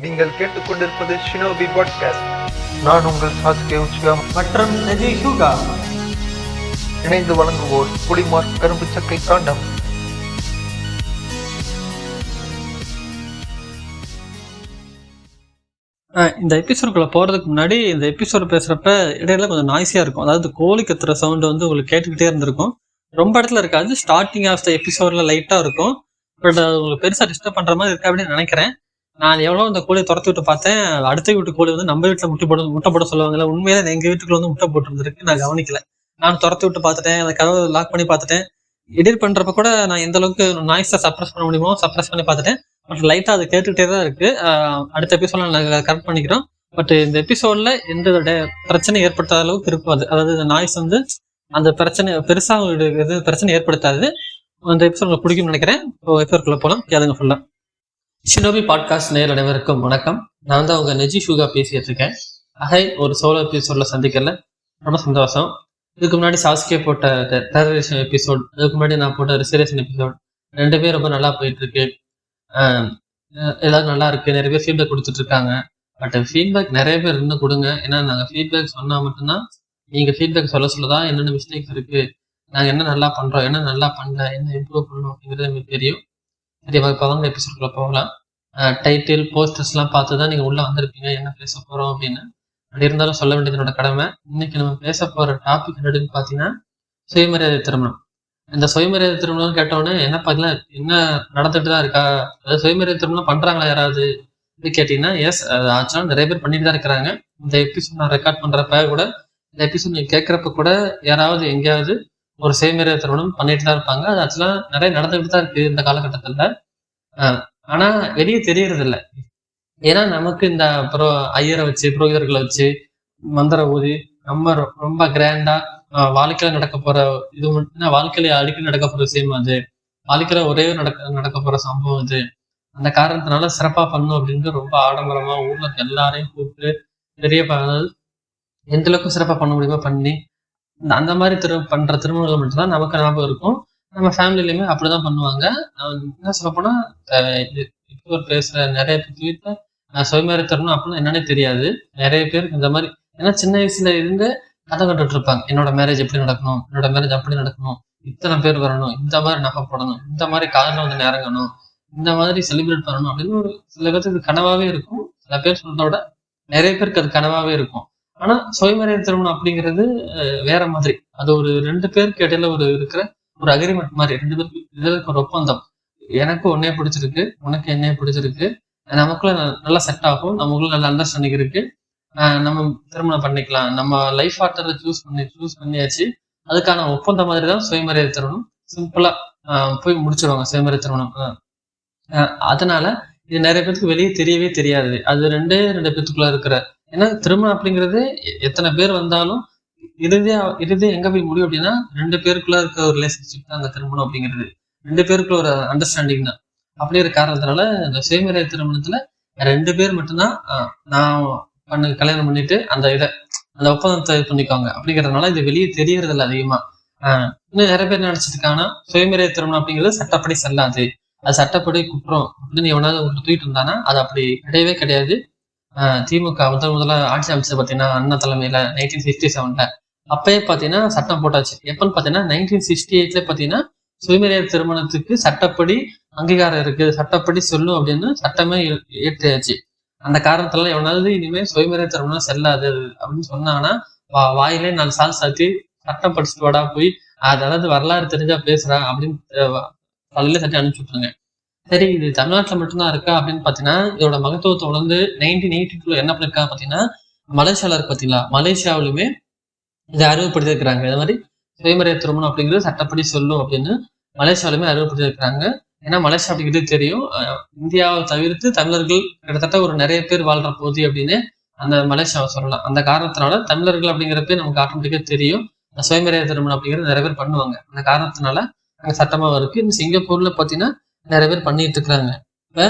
நீங்கள் கேட்டுக்கொண்டிருப்பது shinobi podcast. நான் உங்கள் சாஸ்கே உச்சிகா மற்றும் நெஜி ஷூகா. இணைந்து வழங்குவோர் புலிமார்க் கரும்பு சக்கை காண்டம். இந்த எபிசோடுக்குள்ள போறதுக்கு முன்னாடி இந்த எபிசோடு பேசுறப்ப இடையில கொஞ்சம் நாய்ஸியா இருக்கும். அதாவது கோழி கத்துற சவுண்ட் வந்து உங்களுக்கு கேட்டுக்கிட்டே இருந்திருக்கும். ரொம்ப இடத்துல இருக்காது. ஸ்டார்டிங் ஆஃப் த எபிசோட்ல லைட்டா இருக்கும். பட் அது உங்களுக்கு பெருசா டிஸ்டர்ப் பண்ற மாதிரி இருக்கா அப்படின்னு நினைக்கிறேன். நான் எவ்வளவு இந்த கோழியை துரத்தி விட்டு பார்த்தேன். அடுத்த வீட்டு கோழி வந்து நம்ம வீட்டுல முட்டை போட சொல்லுவாங்கல்ல, உண்மையில எங்க வீட்டுக்குள்ள வந்து முட்டை போட்டு இருந்திருக்கு. நான் கவனிக்கல. நான் துரத்தி விட்டு பார்த்துட்டேன். அந்த கதவை லாக் பண்ணி பார்த்துட்டேன். எடிட் பண்றப்ப கூட நான் எந்த அளவுக்கு நாய்ஸை சப்ரஸ் பண்ண முடியுமோ சப்ரஸ் பண்ணி பார்த்துட்டேன். பட் லைட்டா அது கேட்டுக்கிட்டே தான் இருக்கு. அடுத்த எபிசோட்ல நாங்கள் கரெக்ட் பண்ணிக்கிறோம். பட் இந்த எபிசோட்ல எந்த பிரச்சனை ஏற்படுத்தாத அளவுக்கு இருக்கும். அதாவது இந்த நாய்ஸ் வந்து அந்த பிரச்சனை பெருசா எது பிரச்சனை ஏற்படுத்தாது. அந்த எபிசோட் உங்களுக்கு பிடிக்கும்னு நினைக்கிறேன். எபிசோட்குள்ள போலாம், கேளுங்க ஃபுல்லா. ஷினோபி பாட்காஸ்ட் நேயர் அனைவருக்கும் வணக்கம். நான் தான் உங்க நெஜி ஷூகா பேசிட்டு இருக்கேன். ஒரு சோலோ எபிசோட்ல சந்திக்கல, ரொம்ப சந்தோஷம். இதுக்கு முன்னாடி சாஸ்கே போட்ட டெரரிசம் எபிசோட், அதுக்கு முன்னாடி நான் போட்ட ரிசர்வேஷன் எபிசோட், ரெண்டுமே ரொம்ப நல்லா போயிட்டு இருக்கு. எல்லாரும் நல்லா இருக்கு. நிறைய பேர் ஃபீட்பேக் கொடுத்துட்டு இருக்காங்க. பட் ஃபீட்பேக் நிறைய பேர் இன்னும் கொடுங்க. ஏன்னா நாங்கள் ஃபீட்பேக் சொன்னா மட்டும்தான், நீங்க ஃபீட்பேக் சொல்லதான் என்னென்ன மிஸ்டேக்ஸ் இருக்கு, நாங்கள் என்ன நல்லா பண்றோம், என்ன நல்லா பண்ணல, என்ன இம்ப்ரூவ் பண்ணணும் அப்படிங்கிறது எங்களுக்கு தெரியும். சரி, இப்போ வாங்க எபிசோட்குள்ள போகலாம். டைட்டில் போஸ்டர்ஸ்லாம் பார்த்து தான் நீங்கள் உள்ளே வந்திருப்பீங்க என்ன பேச போகிறோம் அப்படின்னு. அப்படி இருந்தாலும் சொல்ல வேண்டியது என்னோட கடமை. இன்னைக்கு நம்ம பேச போகிற டாபிக் என்னன்னு பார்த்தீங்கன்னா சுயமரியாதை திருமணம். இந்த சுயமரியாதை திருமணம் கேட்டோன்னே என்ன பார்த்தீங்கன்னா என்ன நடந்துட்டு தான் இருக்கா, அதாவது சுயமரியாதை திருமணம் பண்ணுறாங்களா யாராவது அப்படின்னு கேட்டிங்கன்னா, எஸ், ஆக்சுவலாக நிறைய பேர் பண்ணிட்டு தான் இருக்கிறாங்க. இந்த எபிசோட் நான் ரெக்கார்ட் பண்ணுறப்ப கூட, இந்த எபிசோட் நீங்கள் கேட்குறப்ப கூட யாராவது எங்கேயாவது ஒரு சுயமரியாதை திருமணம் பண்ணிட்டு தான் இருப்பாங்க. அது ஆக்சுவலாக நிறைய நடந்துகிட்டு தான் இருக்கு இந்த காலகட்டத்தில். ஆனா வெளியே தெரியறது இல்லை. ஏன்னா நமக்கு இந்த ஐயரை வச்சு புரோகிதர்களை வச்சு மந்திர ஊதி நம்ம ரொம்ப கிராண்டா வாழ்க்கையில நடக்க போற இது மட்டும், வாழ்க்கையில அடிக்கடி நடக்க போற விஷயம் அது, வாழ்க்கையில ஒரே நடக்க போற சம்பவம் இது. அந்த காரணத்தினால சிறப்பா பண்ணும் அப்படின்னு ரொம்ப ஆடம்பரமா ஊர்ல எல்லாரையும் கூப்பிட்டு பெரிய எந்த அளவுக்கு சிறப்பா பண்ண முடியுமோ பண்ணி அந்த மாதிரி பண்ற திருமணங்கள் மட்டும்தான் நமக்கு ஞாபகம் இருக்கும். நம்ம ஃபேமிலிலையுமே அப்படிதான் பண்ணுவாங்க. என்ன சொல்ல போனா இப்போ பேசுற நிறைய பேர் வீட்டுல சுயமரியாதை தரணும் அப்படின்னா என்னன்னே தெரியாது நிறைய பேருக்கு. இந்த மாதிரி ஏன்னா சின்ன வயசுல இருந்து கதை கட்டுட்டு இருப்பாங்க, என்னோட மேரேஜ் எப்படி நடக்கணும், என்னோட மேரேஜ் அப்படி நடக்கணும், இத்தனை பேர் வரணும், இந்த மாதிரி நகை போடணும், இந்த மாதிரி காதல வந்து இறங்கணும், இந்த மாதிரி செலிப்ரேட் பண்ணணும் அப்படின்னு ஒரு சில பேருக்கு இது கனவாவே இருக்கும். சில பேர் சொல்றத விட நிறைய பேருக்கு அது கனவாவே இருக்கும். ஆனா சுயமரியாதை திருமணம் அப்படிங்கிறது வேற மாதிரி. அது ஒரு ரெண்டு பேருக்கு இடையில இருக்கிற ஒரு அக்ரிமெண்ட் மாதிரி, ரெண்டு பேருக்கு ஒரு ஒப்பந்தம். எனக்கு உன்னைய பிடிச்சிருக்கு, உனக்கு என்னைய பிடிச்சிருக்கு, நமக்குள்ள நல்லா செட் ஆகும், நமக்குள்ள நல்ல அண்டர்ஸ்டாண்டிங் இருக்கு, நம்ம திருமணம் பண்ணிக்கலாம், நம்ம லைஃப் பார்ட்னரை சூஸ் பண்ணியாச்சு. அதுக்கான ஒப்பந்தம் மாதிரி தான் சுயமரியாதை திருமணம். சிம்பிளா போய் முடிச்சிருவாங்க சுயமரியாதை திருமணம். அதனால இது நிறைய பேருக்கு வெளியே தெரியவே தெரியாது. அது ரெண்டு பேத்துக்குள்ள இருக்கிற, ஏன்னா திருமணம் அப்படிங்கிறது எத்தனை பேர் வந்தாலும் இறுதியா எங்க போய் முடியும் அப்படின்னா ரெண்டு பேருக்குள்ள இருக்க ஒரு ரிலேஷன்ஷிப் தான் அந்த திருமணம் அப்படிங்கிறது. ரெண்டு பேருக்குள்ள ஒரு அண்டர்ஸ்டாண்டிங் தான். அப்படி ஒரு காரணத்தினால இந்த சுயமரியாதை திருமணத்துல ரெண்டு பேர் மட்டும்தான் நான் கல்யாணம் பண்ணிட்டு அந்த ஒப்பந்தத்தை பண்ணிக்குவாங்க. அப்படிங்கிறதுனால இது வெளியே தெரியறது இல்லை அதிகமா. இன்னும் நிறைய பேர் நினைச்சிட்டு இருக்காங்கன்னா சுயமரியாதை திருமணம் அப்படிங்கிறது சட்டப்படி செல்லாது, அது சட்டப்படி குற்றம் அப்படின்னு எவனாவது தூக்கிட்டு இருந்தானா அது அப்படி கிடையவே கிடையாது. திமுக முதல்ல ஆட்சி அமைச்சது பாத்தீங்கன்னா அண்ணா தலைமையில 1967 அப்பயே பாத்தீங்கன்னா சட்டம் போட்டாச்சு. எப்பன்னு பாத்தீங்கன்னா 1968 பாத்தீங்கன்னா சுயமரியாதை திருமணத்துக்கு சட்டப்படி அங்கீகாரம் இருக்கு, சட்டப்படி சொல்லும் அப்படின்னு சட்டமே ஏற்றியாச்சு. அந்த காரணத்துல எவனாவது இனிமேல் சுயமரியாதை திருமணம் செல்லாது அப்படின்னு சொன்னாங்கன்னா வாயிலே 4 சால் சாத்தி சட்டம் படிச்சுட்டு வாடா போய், அதாவது வரலாறு தெரிஞ்சா பேசுறா அப்படின்னு பல்ல சட்டி அனுப்பிச்சு விட்டுருங்க. சரி, இது தமிழ்நாட்டுல மட்டும்தான் இருக்கா அப்படின்னு பாத்தீங்கன்னா இதோட மகத்துவத்தை உணர்ந்து 1982 என்ன பண்ணிருக்காங்க பாத்தீங்கன்னா மலேசியால இருக்கு பாத்தீங்களா, மலேசியாவிலுமே இதை அறிவுப்படுத்திருக்கிறாங்க. இந்த மாதிரி சுயமரியாதை திருமணம் அப்படிங்கிறது சட்டப்படி சொல்லும் அப்படின்னு மலேசியாவிலுமே அறிவுப்படுத்திருக்கிறாங்க. ஏன்னா மலேசியா அப்படிங்கிறது தெரியும், இந்தியாவை தவிர்த்து தமிழர்கள் கிட்டத்தட்ட ஒரு நிறைய பேர் வாழ்ற போது அப்படின்னு அந்த மலேசியாவை சொல்லலாம். அந்த காரணத்தினால தமிழர்கள் அப்படிங்கிறப்ப நமக்கு ஆட்டோமேட்டிக்கா தெரியும் சுயமரியாதை திருமணம் அப்படிங்கிறது நிறைய பேர் பண்ணுவாங்க. அந்த காரணத்தினால அங்க சட்டமாவும் இருக்கு. இந்த சிங்கப்பூர்ல பாத்தீங்கன்னா நிறைய பேர் பண்ணிட்டு இருக்கிறாங்க. இப்ப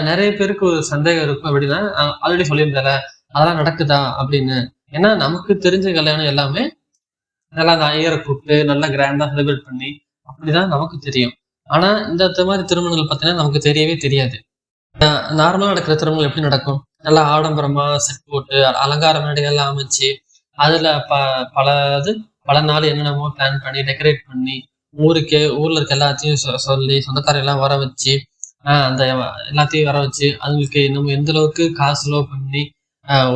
நிறைய பேருக்கு ஒரு சந்தேகம் இருக்கும் அப்படின்னா, ஆல்ரெடி சொல்லியிருந்தால அதெல்லாம் நடக்குதா அப்படின்னு. ஏன்னா நமக்கு தெரிஞ்ச கல்யாணம் எல்லாமே நல்லா அந்த ஐயரை கூப்பிட்டு நல்லா கிராண்டா செலிப்ரேட் பண்ணி அப்படிதான் நமக்கு தெரியும். ஆனா இந்த மாதிரி திருமணங்கள் பார்த்தீங்கன்னா நமக்கு தெரியவே தெரியாது. நார்மலா நடக்கிற திருமணம் எப்படி நடக்கும்? நல்லா ஆடம்பரமா செட் போட்டு அலங்கார மேடைகள்லாம் அமைச்சு அதுல பல பல நாள் என்னென்னமோ பிளான் பண்ணி டெக்கரேட் பண்ணி ஊர்ல இருக்க எல்லாத்தையும் சொல்லி சொந்தக்காரங்க எல்லாம் வர வச்சு அந்த எல்லாத்தையும் வர வச்சு அதுங்களுக்கு நம்ம எந்த அளவுக்கு காசு செலவு பண்ணி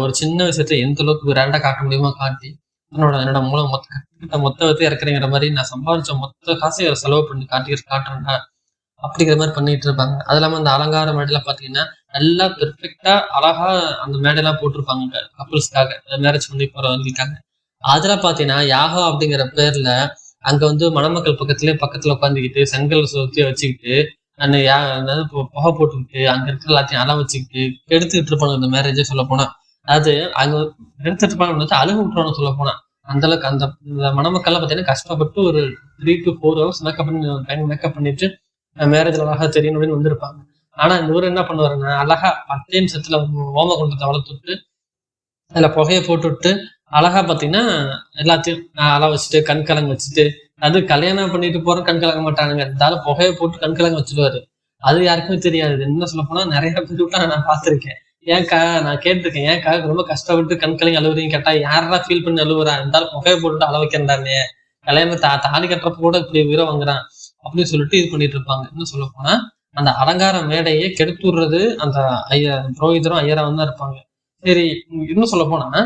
ஒரு சின்ன விஷயத்த எந்த அளவுக்கு கிராண்டா காட்ட முடியுமோ காட்டி என்னோட மூலம் மொத்த வித்து இறக்குறேங்கிற மாதிரி நான் சம்பாதிச்ச மொத்த காசையும் செலவு பண்ணி காட்டுறேன்டா அப்படிங்கிற மாதிரி பண்ணிட்டு இருப்பாங்க. அது இல்லாம அந்த அலங்கார மேடைலாம் பாத்தீங்கன்னா நல்லா பெர்ஃபெக்ட்டா அழகா அந்த மேடைலாம் போட்டிருப்பாங்க கப்புள்ஸ்க்காக மேரேஜ் பண்ணி போறவங்களுக்காக. அதுல பாத்தீங்கன்னா யாகம் அப்படிங்கிற பேர்ல அங்க வந்து மணமக்கள் பக்கத்துல உட்காந்துக்கிட்டு செங்கல் சுத்தி வச்சுக்கிட்டு அதாவது புகை போட்டுக்கிட்டு அங்க இருக்கிற எல்லாத்தையும் அள வச்சுக்கிட்டு எடுத்துக்கிட்டு இருப்பாங்க இந்த மேரேஜே சொல்ல போனா. அதாவது அங்க எடுத்துட்டு இருப்பாங்க அழுகு விட்டுருவாங்க சொல்ல போனா. அந்த அளவுக்கு அந்த மணமக்கள்லாம் பாத்தீங்கன்னா கஷ்டப்பட்டு ஒரு 3 to 4 hours மேக்கப் பண்ணிட்டு மேரேஜ்ல அழகா தெரியணும் அப்படின்னு வந்திருப்பாங்க. ஆனா இந்த ஊர் என்ன பண்ணுவாருன்னா அழகா 10 நிமிஷத்துல ஹோமகுண்டத்தை வளர்த்துட்டு அதுல புகையை போட்டுவிட்டு அழகா பாத்தீங்கன்னா எல்லாத்தையும் அள வச்சுட்டு கண்கலங்க வச்சுட்டு அது கல்யாணம் பண்ணிட்டு போற கண்கலங்க மாட்டானுங்க. இருந்தாலும் புகையை போட்டு கண்கலங்க வச்சுடுவாரு. அது யாருக்குமே தெரியாது. என்ன சொல்ல போனா நிறைய பேர் நான் பார்த்திருக்கேன். ஏன்க்கா நான் கேட்டிருக்கேன், ஏன்க்கா ரொம்ப கஷ்டப்பட்டு கண்கலங்க அழுவுறீங்க கேட்டா யாரா ஃபீல் பண்ணி அழுவுறா? இருந்தாலும் புகையை போட்டுட்டு அள வைக்கிறேன்டானே கல்யாணம் தாலி கட்டுறப்ப கூட இப்படி உயிரை வாங்குறான் அப்படின்னு சொல்லிட்டு இது பண்ணிட்டு இருப்பாங்க. என்ன சொல்ல போனா அந்த அலங்கார மேடையே கெடுத்து விடுறது அந்த புரோகிதரும் ஐயராவும் தான் இருப்பாங்க. சரி, இன்னும் சொல்ல போனா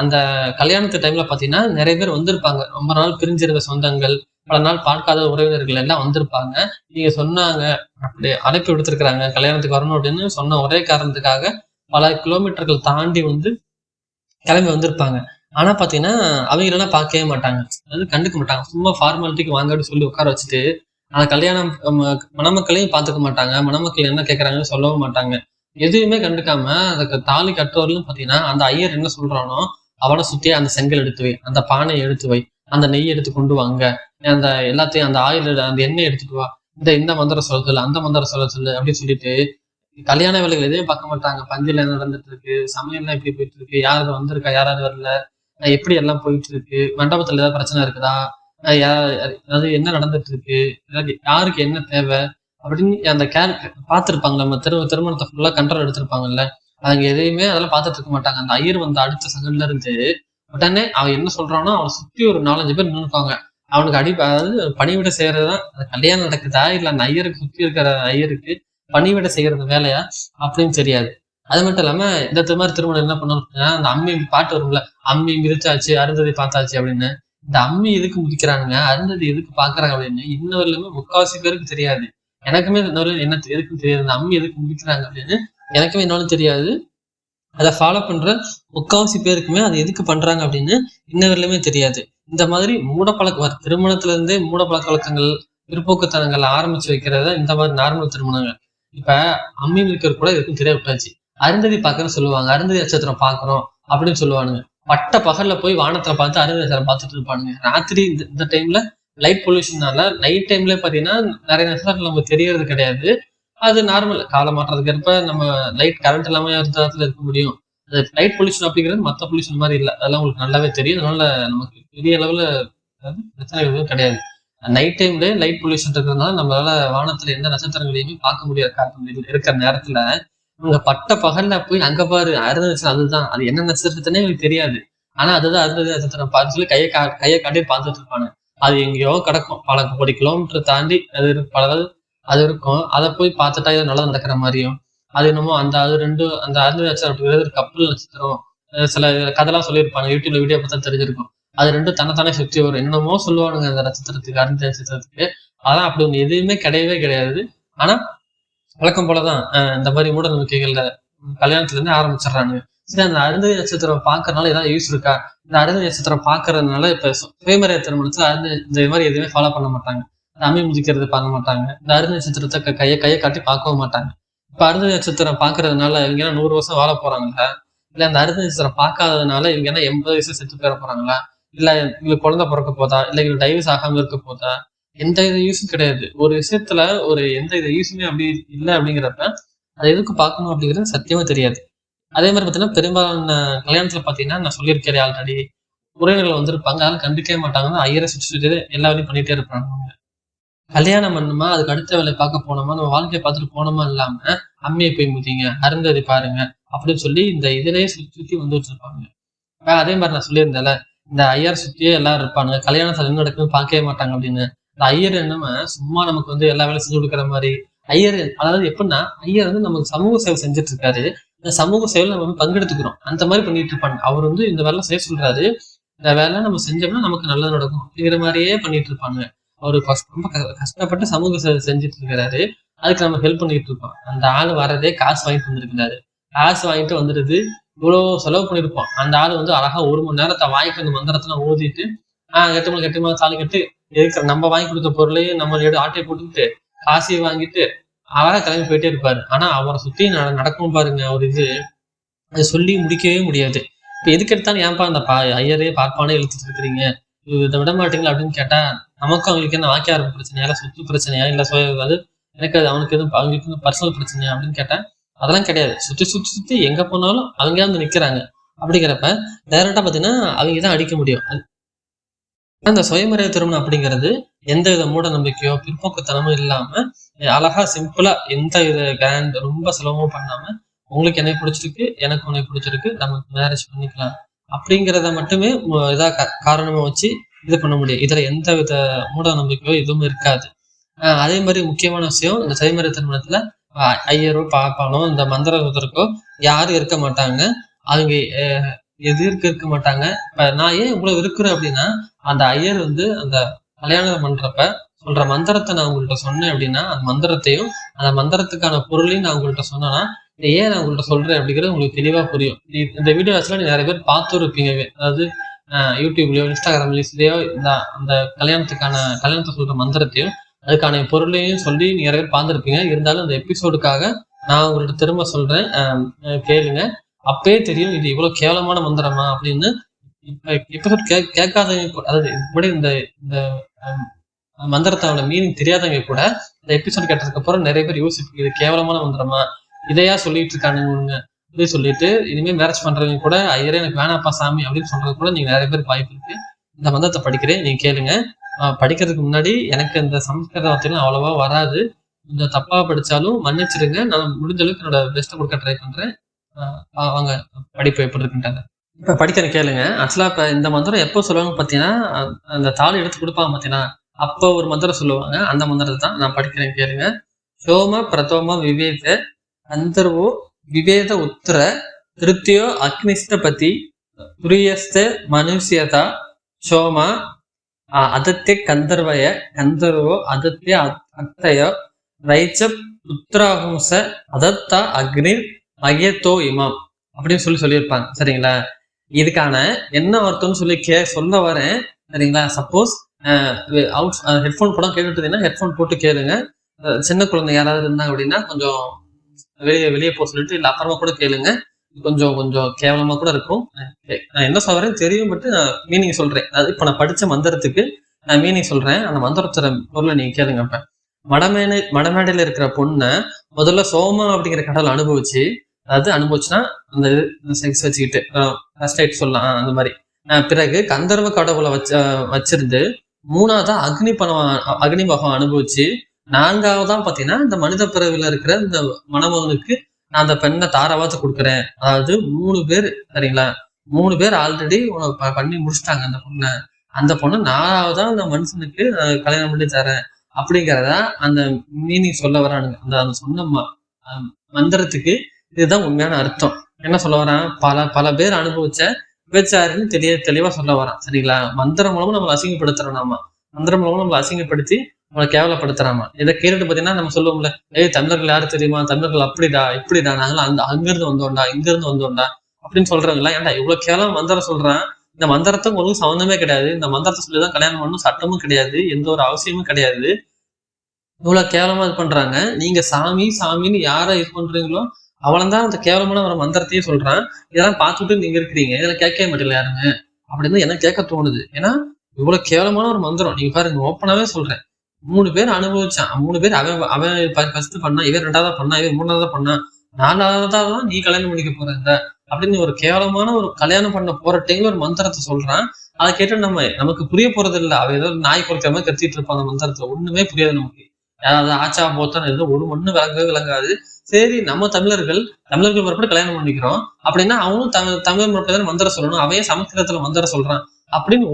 அந்த கல்யாணத்து டைம்ல பாத்தீங்கன்னா நிறைய பேர் வந்திருப்பாங்க. ரொம்ப நாள் பிரிஞ்சிருந்த சொந்தங்கள், பல நாள் பார்க்காத உறவினர்கள் எல்லாம் வந்திருப்பாங்க. நீங்க சொன்னாங்க அப்படி அழைப்பு விடுத்திருக்கிறாங்க கல்யாணத்துக்கு வரணும் அப்படின்னு சொன்ன ஒரே காரணத்துக்காக பல கிலோமீட்டர்கள் தாண்டி வந்து கிளம்பி வந்திருப்பாங்க. ஆனா பாத்தீங்கன்னா அவங்களெல்லாம் பார்க்கவே மாட்டாங்க. அதாவது கண்டுக்க மாட்டாங்க. சும்மா ஃபார்மாலிட்டிக்கு வாங்க அப்படின்னு சொல்லி உட்கார வச்சுட்டு அந்த கல்யாணம் மணமக்களையும் பார்த்துக்க மாட்டாங்க. மணமக்கள் என்ன கேட்கறாங்கன்னு சொல்லவும் மாட்டாங்க. எதுவுமே கண்டுக்காம அதுக்கு தாலி கட்டுறவர்களும் பாத்தீங்கன்னா அந்த ஐயர் என்ன சொல்றானோ அவனை சுத்தி அந்த செங்கல் எடுத்து வை, அந்த பானையை எடுத்து வை, அந்த நெய் எடுத்து கொண்டு வாங்க, அந்த எல்லாத்தையும் அந்த ஆயில் அந்த எண்ணெய் எடுத்துட்டு வா, இந்த மந்திரம் சொல்ல சொல்லு, அந்த மந்திரம் சொல்ல சொல்லு அப்படின்னு சொல்லிட்டு கல்யாண வேலைகள் எதையும் பார்க்க மாட்டாங்க. பந்தில என்ன நடந்துட்டு இருக்கு, சமையல்லாம் எப்படி போயிட்டு இருக்கு, யாராவது வந்திருக்கா, யாராவது வரல, எப்படி எல்லாம் போயிட்டு இருக்கு, மண்டபத்துல ஏதாவது பிரச்சனை இருக்குதா, அதாவது என்ன நடந்துட்டு இருக்கு, யாருக்கு என்ன தேவை அப்படின்னு அந்த பார்த்திருப்பாங்க. நம்ம திருமணத்தை ஃபுல்லா கண்ட்ரோல் எடுத்திருப்பாங்கல்ல, அவங்க எதையுமே அதெல்லாம் பார்த்துட்டு இருக்க மாட்டாங்க. அந்த ஐயர் வந்து அடுத்த செகண்ட்ல இருந்து உடனே அவன் என்ன சொல்றானோ அவனை சுத்தி ஒரு 4-5 பேர் நின்னுப்பாங்க. அவனுக்கு அதாவது பணிவிட செய்யறதுதான் கல்யாணம் நடக்குதா இல்ல அந்த ஐயருக்கு சுத்தி இருக்கிற ஐயருக்கு பணிவிட செய்யறது வேலையா அப்படின்னு தெரியாது. அது மட்டும் இல்லாம இந்த மாதிரி திருமணம் என்ன பண்ணணும், அந்த அம்மி பாட்டு வரும்ல, அம்மி மிதிச்சாச்சு அருந்ததி பார்த்தாச்சு அப்படின்னு. இந்த அம்மி எதுக்கு முதிக்கிறானுங்க, அருந்ததி எதுக்கு பாக்குறாங்க அப்படின்னு இன்ன வரையிலுமே முக்காவாசி பேருக்கு தெரியாது. எனக்குமே என்ன எதுக்குன்னு தெரியாது. இந்த அம்மி எதுக்கு முடிக்கிறாங்க அப்படின்னு எனக்குமே இன்னொன்னு தெரியாது. அதை ஃபாலோ பண்ற முக்காவாசி பேருக்குமே அது எதுக்கு பண்றாங்க அப்படின்னு இன்ன வரையிலுமே தெரியாது. இந்த மாதிரி திருமணத்துல இருந்தே மூட பழக்க வழக்கங்கள், பிற்போக்குத்தனங்கள் ஆரம்பிச்சு வைக்கிறத இந்த மாதிரி நார்மல் திருமணங்கள். இப்ப அம்மி மிதிக்கிறது கூட எதுக்கும் தெரிய விட்டாச்சு. அருந்ததி பாக்குறேன்னு சொல்லுவாங்க, அருந்ததி நட்சத்திரம் பாக்குறோம் அப்படின்னு சொல்லுவானுங்க. பட்ட பகல்ல போய் வானத்துல பார்த்து அருந்ததி நட்சத்திரம் பார்த்துட்டு இருப்பானுங்க. ராத்திரி இந்த டைம்ல லைட் பொல்யூஷனால நைட் டைம்ல பாத்தீங்கன்னா நிறைய நட்சத்திரங்கள் நமக்கு தெரியறது கிடையாது. அது நார்மல் காலம் மாற்றதுக்கு ஏற்ப நம்ம லைட் கரண்ட் இல்லாம இடத்துல இருக்க முடியும். அது லைட் பொல்யூஷன் அப்படிங்கிறது மத்த பொல்யூஷன் மாதிரி இல்லை. அதெல்லாம் உங்களுக்கு நல்லாவே தெரியும். அதனால நமக்கு பெரிய அளவுல பிரச்சனைகள் எதுவும் கிடையாது. நைட் டைம்ல லைட் பொல்யூஷன் இருக்கிறதுனால நம்மளால வானத்துல எந்த நட்சத்திரங்களையுமே பார்க்க முடியாது. காரணம் இருக்கிற நேரத்துல இவங்க பட்ட பகல்ல போய் அங்க பாரு அருந்த நட்சத்திரம், அதுதான் அது என்ன நட்சத்திரத்தினே எனக்கு தெரியாது. ஆனா அதுதான் அருந்த நட்சத்திரம் பார்த்து சொல்லி கையை காட்டி பார்த்துட்டு இருப்பானு. அது எங்கேயோ கிடக்கும், பல கோடி கிலோமீட்டர் தாண்டி அது இருக்கும். அதை போய் பார்த்துட்டா ஏதோ நல்லது நடக்கிற மாதிரியும், அது என்னமோ அந்த அருந்த நட்சத்திரம் அப்படிங்கிறது ஒரு கப்பல் நட்சத்திரம். சில கதைலாம் சொல்லியிருப்பாங்க, யூடியூப்ல வீடியோ பார்த்தா தெரிஞ்சிருக்கும். அது ரெண்டும் தன்னைத்தானே சுத்தி வரும், என்னமோ சொல்லுவானுங்க அந்த நட்சத்திரத்துக்கு, அருந்த நட்சத்திரத்துக்கு. அதான் அப்படி ஒண்ணு எதுவுமே கிடையவே கிடையாது. ஆனா வழக்கம் போலதான் இந்த மாதிரி மூட நம்பிக்கைகள்ல கல்யாணத்துல இருந்து ஆரம்பிச்சிடறாங்க. சரி, அந்த அருந்ததி நட்சத்திரம் பாக்குறதுனால ஏதாவது யூஸ் இருக்கா? இந்த அருந்ததி நட்சத்திரம் பாக்குறதுனால இப்ப சுயமரியாதை திருமணத்துல இந்த மாதிரி எதுவுமே ஃபாலோ பண்ண மாட்டாங்க. அம்மி மிதிக்கிறது பண்ண மாட்டாங்க. இந்த அருந்ததி நட்சத்திரத்தை கையை காட்டி பார்க்கவும் மாட்டாங்க. இப்ப அருந்ததி நட்சத்திரம் பாக்குறதுனால இவங்க என்ன 100 வருஷம் வாழ போறாங்களா? இல்ல அந்த அருந்ததி நட்சத்திரம் பார்க்காததுனால இவங்க என்ன 80 வயசு செத்து போயிட போறாங்களா? இல்ல இவங்களுக்கு குழந்தை பிறக்க போதா? இல்ல இவங்களுக்கு டைவர்ஸ் ஆகாம இருக்க போதா? எந்த இது யூஸும் கிடையாது. ஒரு விஷயத்துல எந்த இது யூஸுமே அப்படி இல்லை அப்படிங்கிறப்ப அதை எதுக்கு பார்க்கணும் அப்படிங்கிறது சத்தியமா தெரியாது. அதே மாதிரி பாத்தீங்கன்னா பெரும்பாலான கல்யாணத்துல பாத்தீங்கன்னா நான் சொல்லியிருக்கேன் ஆல்ரெடி, உறவினர்கள் வந்திருப்பாங்க, அதெல்லாம் கண்டுக்கவே மாட்டாங்க. ஐயரை சுற்றி எல்லா வேலையும் பண்ணிட்டே இருப்பாங்க. கல்யாணம் பண்ணுமா, அதுக்கு அடுத்த வேலை பார்க்க போனோமா, நம்ம வாழ்க்கையை பார்த்துட்டு போனோமா இல்லாம அம்மியை போய் முதிங்க, அருந்ததி பாருங்க அப்படின்னு சொல்லி இந்த இதுலயே சுத்தி சுத்தி வந்துட்டு இருப்பாங்க. அதே மாதிரி நான் சொல்லியிருந்தேன்ல, இந்த ஐயர் சுத்தியே எல்லாரும் இருப்பானுங்க, கல்யாணத்துல என்ன நடக்குதுன்னு பார்க்கவே மாட்டாங்க அப்படின்னு. இந்த ஐயர் என்னமா சும்மா நமக்கு வந்து எல்லா வேலையும் செஞ்சு கொடுக்குற மாதிரி. ஐயர் அதாவது எப்படின்னா, ஐயர் வந்து நமக்கு சமூக சேவை செஞ்சுட்டு இருக்காரு. இந்த சமூக சேவையில நம்ம வந்து பங்கெடுத்துக்கிறோம். அந்த மாதிரி பண்ணிட்டு இருப்பாங்க. அவர் வந்து இந்த வேலை செய்ய சொல்றாரு, இந்த வேலை நம்ம செஞ்சோம்னா நமக்கு நல்லது நடக்கும் அப்படிங்கிற மாதிரியே பண்ணிட்டு இருப்பாங்க. அவரு ரொம்ப கஷ்டப்பட்டு சமூக சேவை செஞ்சுட்டு இருக்கிறாரு. அதுக்கு நம்ம ஹெல்ப் பண்ணிட்டு இருக்கோம். அந்த ஆள் வரதே காசு வாங்கிட்டு வந்திருக்கிறாரு. காசு வாங்கிட்டு வந்துடுது, இவ்வளவு செலவு பண்ணிருப்போம். அந்த ஆள் வந்து அழகா 1 மணி நேரத்தை வாங்கிட்டு அந்த மந்திரத்தெல்லாம் ஊதிட்டு கட்டுமா தாலி கட்டு இருக்கிற நம்ம வாங்கி கொடுத்த பொருளையும் நம்ம ஆட்டையை போட்டுக்கிட்டு காசையும் வாங்கிட்டு அழகா கிளம்பி போயிட்டே இருப்பாரு. ஆனா அவரை சுத்தி நடக்கும் பாருங்க ஒரு இது, அதை சொல்லி முடிக்கவே முடியாது. இப்ப எதுக்கு எடுத்தாலும் ஏன்பா அந்த ஐயரே பார்ப்பானே இழுத்துட்டு இருக்கிறீங்க, இதை விட மாட்டீங்களா அப்படின்னு கேட்டா, நமக்கும் அவங்களுக்கு என்ன வாக்கியார பிரச்சனையா, இல்ல சொத்து பிரச்சனையா, இல்ல அது எனக்கு அது அவனுக்கு எதுவும் அவங்களுக்கு பர்சனல் பிரச்சனையா அப்படின்னு கேட்டா அதெல்லாம் கிடையாது. சுத்தி சுத்தி சுத்தி எங்க போனாலும் அவங்க வந்து நிக்கிறாங்க. அப்படிங்கிறப்ப டைரக்டா பாத்தீங்கன்னா அவங்க தான் அடிக்க முடியும். அந்த சுயமரியாதை திருமணம் அப்படிங்கிறது எந்த வித மூட நம்பிக்கையோ பிற்போக்குத்தனமும் இல்லாம அழகா சிம்பிளா எந்த வித கிராண்ட் ரொம்ப செலவும் பண்ணாம உங்களுக்கு என்னை பிடிச்சிருக்கு, எனக்கு உன்னை பிடிச்சிருக்கு, நமக்கு மேரேஜ் பண்ணிக்கலாம் அப்படிங்கிறத மட்டுமே இதா காரணமா வச்சு இது பண்ண முடியும். இதுல எந்த வித மூட நம்பிக்கையோ எதுவும் இருக்காது. அதே மாதிரி முக்கியமான விஷயம், இந்த சுயமரியாதை திருமணத்துல ஐயரோ பாப்பானோ இந்த மந்திரத்தருக்கோ யாரும் இருக்க மாட்டாங்க. அவங்க எதிர்க்க இருக்க மாட்டாங்க. இப்ப நான் ஏன் இவ்வளவு இருக்கிறேன் அப்படின்னா, அந்த ஐயர் வந்து அந்த கல்யாணம் பண்றப்ப சொல்ற மந்திரத்தை நான் உங்கள்கிட்ட சொன்னேன் அப்படின்னா, அந்த மந்திரத்தையும் அந்த மந்திரத்துக்கான பொருளையும் நான் உங்கள்கிட்ட சொன்னேன்னா, இதை ஏன் நான் உங்கள்கிட்ட சொல்றேன் அப்படிங்கிறது உங்களுக்கு தெளிவா புரியும். இந்த வீடியோ ஆக்சுவலா நீங்க நிறைய பேர் பார்த்து இருப்பீங்க. அதாவது யூடியூப்லயோ இன்ஸ்டாகிராம்லயோ இந்த அந்த கல்யாணத்தை சொல்ற மந்திரத்தையும் அதுக்கான பொருளையும் சொல்லி நீங்க நிறைய பேர் பார்த்துருப்பீங்க. இருந்தாலும் அந்த எபிசோடுக்காக நான் உங்கள்கிட்ட திரும்ப சொல்றேன், கேளுங்க. அப்பயே தெரியும் இது இவ்வளவு கேவலமான மந்திரமா அப்படின்னு. எபிசோட் கேட்காதவங்க, அதாவது இப்படி இந்த மந்திரத்தோட மீனிங் தெரியாதவங்க கூட இந்த எபிசோட் கேட்டதுக்கு அப்புறம் நிறைய பேர் யோசிப்பீங்க, இது கேவலமான மந்திரமா, இதையா சொல்லிட்டு இருக்கானுங்க அப்படின்னு சொல்லிட்டு இனிமேல் மேரேஜ் பண்றவங்க கூட ஐயரே எனக்கு வேணாப்பா சாமி அப்படின்னு சொல்றது கூட நீங்க நிறைய பேர் வாய்ப்பு இருக்கு. இந்த மந்திரத்தை படிக்கிறேன், நீங்க கேளுங்க. படிக்கிறதுக்கு முன்னாடி எனக்கு இந்த சமஸ்கிருத வார்த்தைகள் அவ்வளவா வராது, கொஞ்சம் தப்பா படிச்சாலும் மன்னிச்சிருங்க. நான் முடிஞ்ச அளவுக்கு என்னோட பெஸ்ட்டை கொடுக்க ட்ரை பண்றேன். அவங்க படிப்பு எப்படி இருக்குன்றாங்க இப்ப படிக்கிறேன் கேளுங்க. ஆக்சுவலா இப்ப இந்த மந்திரம் எப்போ சொல்லுவாங்க பாத்தீங்கன்னா, அந்த தாள் எடுத்து கொடுப்பாங்க பாத்தீங்கன்னா, அப்போ ஒரு மந்திரம் சொல்லுவாங்க. அந்த மந்திரத்தை தான் நான் படிக்கிறேன் கேளுங்க. சோம பிரதோம விவேக கந்தர்வோ விவேத உத்தர திருத்தியோ அக்னிஷ்டபதி துரியஸ்த மனுஷ்யதா சோமா அதத்திய கந்தர்வய கந்தர்வோ அதத்திய அத்தய ரைச்ச புத்திராஹுச அதத்தா அக்னி மகியத்தோ இமாம் அப்படின்னு சொல்லியிருப்பாங்க. சரிங்களா? இதுக்கான என்ன அர்த்தம்னு சொல்லி சொல்ல வரேன். சரிங்களா? சப்போஸ் ஹெட்ஃபோன் போட கேட்டுட்டீங்கன்னா ஹெட்ஃபோன் போட்டு கேளுங்க. சின்ன குழந்தை யாராவது இருந்தாங்க அப்படின்னா கொஞ்சம் வெளியே போக சொல்லிட்டு இல்ல அப்புறமா கூட கேளுங்க. கொஞ்சம் கேவலமா கூட இருக்கும். நான் என்ன சொல்றேன் தெரியும், பட் நான் மீனிங் சொல்றேன். அது இப்ப நான் படிச்ச மந்திரத்துக்கு நான் மீனிங் சொல்றேன். அந்த மந்திரத்தோட பொருளை நீங்க கேளுங்க. இப்ப மடமேடையில இருக்கிற பொண்ணை முதல்ல சோமா அப்படிங்கிற கடவுள் அனுபவிச்சுன்னா அந்த செக்ஸ் வச்சுக்கிட்டு ஃபர்ஸ்ட் சொல்லலாம் அந்த மாதிரி. பிறகு கந்தர்வ கடவுளை வச்சிருந்து மூணாவதா அக்னி பகவான் அனுபவிச்சு, நான்காவதான் பாத்தீங்கன்னா இந்த மனித பிறவில இருக்கிற இந்த மணமகனுக்கு நான் அந்த பெண்ணை தாராவாத்து கொடுக்குறேன். அதாவது 3 பேர், சரிங்களா? 3 பேர் ஆல்ரெடி பண்ணி முடிச்சுட்டாங்க அந்த பொண்ணு 4வதா அந்த மனுஷனுக்கு கல்யாணம் பண்ணி தரேன் அப்படிங்கிறதா அந்த மீனிங் சொல்ல வரானுங்க. அந்த சொன்ன மந்திரத்துக்கு இதுதான் உண்மையான அர்த்தம். என்ன சொல்ல வரான், பல பேர் அனுபவிச்ச விபச்சாரின்னு தெளிவா சொல்ல வரான். சரிங்களா? மந்திரம் மூலமா நம்மளை அசிங்கப்படுத்துறோம். மந்திரம் மூலமா நம்மளை அசிங்கப்படுத்தி நம்மளை கேவலப்படுத்துறாமா. இதை கேட்டுட்டு பாத்தீங்கன்னா நம்ம சொல்லுவோம்ல, தமிழர்கள் யாரு தெரியுமா, தமிழர்கள் அப்படிடா இப்படிடா, நாங்களாம் அங்கிருந்து வந்தோம்டா இங்கிருந்து வந்தோம்டா அப்படின்னு சொல்றாங்களா. ஏன்டா இவ்வளவு கேவலம் மந்திரம் சொல்றான்? இந்த மந்திரத்தை உங்களுக்கு சம்மந்தமே கிடையாது. இந்த மந்திரத்தை சொல்லிதான் கல்யாணம் பண்ணணும் சட்டமும் கிடையாது, எந்த ஒரு அவசியமும் கிடையாது. இவ்வளவு கேவலமா இது பண்றாங்க. நீங்க சாமின்னு யாரை இது பண்றீங்களோ அவளந்தான் அந்த கேவலமான ஒரு மந்திரத்தையே சொல்றான். இதெல்லாம் பார்த்துட்டு நீங்க இருக்கிறீங்க, இதெல்லாம் கேட்கவே மாட்டீங்களா யாருங்க அப்படின்னு எனக்கு கேட்க தோணுது. ஏன்னா இவ்வளவு கேவலமான ஒரு மந்திரம். நீங்க பாருங்க, ஓப்பனாவே சொல்றேன். 3 பேர் அனுபவிச்சான். 3 பேர் அவன் ஃபர்ஸ்ட் பண்ணா, இவன் 2வதா பண்ணா, இவன் 3வதா பண்ணா, 4வதான் நீ கல்யாணம் பண்ணிக்க போற அப்படின்னு ஒரு கேவலமான ஒரு கல்யாணம் பண்ண போற டைம்ல ஒரு மந்திரத்தை சொல்றான். அதை கேட்டு நமக்கு புரிய போறது இல்லை. அவ ஏதோ நாய் குறைக்கிற மாதிரி கத்திட்டு இருப்பாங்க மந்திரத்தை, ஒண்ணுமே புரியாது நமக்கு. அதாவது ஆச்சா போத்தான் எதுவும் ஒரு மண்ணு விளங்காது. சரி, நம்ம தமிழர்கள் முறைப்படி கல்யாணம் பண்ணிக்கிறோம் அப்படின்னா அவனும் தமிழ் முறைப்படி தான் மந்திரம் சொல்லணும், அவையே சமஸ்கிருதத்துல மந்திரம் சொல்றான் அப்படின்னு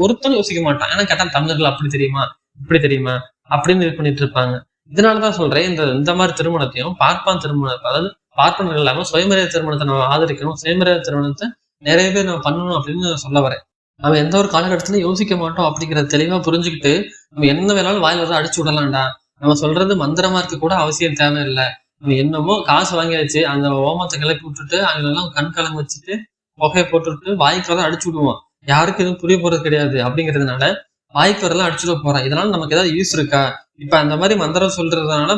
ஒருத்தனும் யோசிக்க மாட்டான். ஏன்னா கேட்டா தமிழர்கள் அப்படி தெரியுமா இப்படி தெரியுமா அப்படின்னு இது பண்ணிட்டு இருப்பாங்க. இதனாலதான் சொல்றேன், இந்த மாதிரி திருமணத்தையும் பார்ப்பான் திருமணத்தை, அதாவது பார்ப்பனர்கள் இல்லாம சுயமரியாதை திருமணத்தை நம்ம ஆதரிக்கணும். சுயமரியாதை திருமணத்தை நிறைய பேர் நம்ம பண்ணணும் அப்படின்னு சொல்ல வரேன். நம்ம எந்த ஒரு காலகட்டத்திலும் யோசிக்க மாட்டோம் அப்படிங்கறத தெளிவா புரிஞ்சுக்கிட்டு நம்ம என்ன வேணாலும் வாயில வந்து அடிச்சு விடலாம்டா. நம்ம சொல்றது மந்திரமா இருக்க கூட அவசியம் தேவையில்லை. நம்ம என்னமோ காசு வாங்கியாச்சு, அந்த ஓமத்தை கிளப்பி விட்டுட்டு அங்கெல்லாம் கண் கலங்க வச்சுட்டு புகையை போட்டுவிட்டு வாய்க்கு வரலாம் அடிச்சு விடுவோம். யாருக்கும் எதுவும் புரிய போறது கிடையாது அப்படிங்கிறதுனால வாய்க்கு வரலாம் அடிச்சுட போறோம். இதனால நமக்கு ஏதாவது யூஸ் இருக்கா? இப்ப அந்த மாதிரி மந்திரம் சொல்றதுனால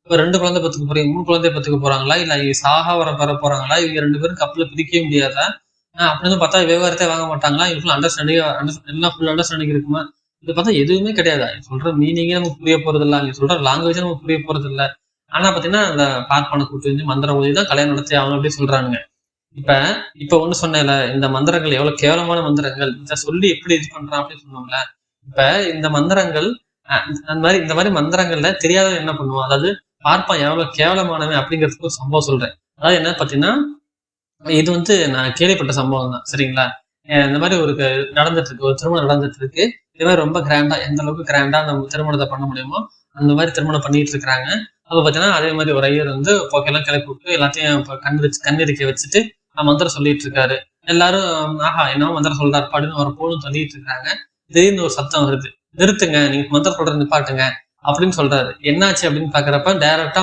இப்ப 2 குழந்தை பத்துக்க போறீங்க, 3 குழந்தை பத்துக்க போறாங்களா, இல்ல சாகா வர போறாங்களா, இவங்க 2 பேரும் கப்பல பிரிக்கவே முடியாதா? அப்படின்னு பார்த்தா விவகாரத்தை வாங்க மாட்டாங்களா? இவங்களும் எல்லாம் ஃபுல் அண்டர்ஸ்டாண்டிங் இருக்குமா? இது பார்த்தா எதுவுமே கிடையாது. சொல்ற மீனிங்கே நமக்கு புரிய போறது இல்ல, அவங்க சொல்ற லாங்குவேஜ் நமக்கு புரிய போறது இல்ல. ஆனா பாத்தீங்கன்னா அந்த பார்ப்பன கூட்டு வந்து மந்திரம் ஓதிதான் கல்யாணம் நடத்தி அவங்க அப்படி சொல்றானுங்க. இப்ப ஒண்ணு சொன்னேன்ல, இந்த மந்திரங்கள் எவ்வளவு கேவலமான மந்திரங்கள், இத சொல்லி எப்படி இது பண்றான் அப்படின்னு சொன்னோம்ல. இப்ப இந்த மந்திரங்கள் இந்த மாதிரி மந்திரங்கள்ல தெரியாத என்ன பண்ணுவோம், அதாவது பார்ப்பான் எவ்வளவு கேவலமானவன் அப்படிங்கிறதுக்கு ஒரு சம்பவம் சொல்றேன். அதாவது என்ன பாத்தீங்கன்னா, இது வந்து நான் கேள்விப்பட்ட சம்பவம் தான், சரிங்களா? இந்த மாதிரி நடந்துட்டு இருக்கு, ஒரு திருமணம் நடந்துட்டு இருக்கு. இது மாதிரி ரொம்ப கிராண்டா, எந்த அளவுக்கு கிராண்டா நம்ம திருமணத்தை பண்ண முடியுமோ அந்த மாதிரி திருமணம் பண்ணிட்டு இருக்காங்க. அப்ப பாத்தீங்கன்னா அதே மாதிரி ஒரு ஐயர் வந்து புகையெல்லாம் கிளப்பி விட்டு எல்லாத்தையும் கண்ணெரிக்க வச்சுட்டு மந்திரம் சொல்லிட்டு இருக்காரு. எல்லாரும் ஆஹா என்னவோ மந்திரம் சொல்றாரு அப்படின்னு ஒரு போலும் சொல்லிட்டு இருக்காங்க. திடீர்னு ஒரு சத்தம் வருது, நிறுத்துங்க, நீங்க மந்திரம் சொல்ற நிப்பாட்டுங்க அப்படின்னு சொல்றாரு. என்னாச்சு அப்படின்னு பாக்குறப்ப டைரக்டா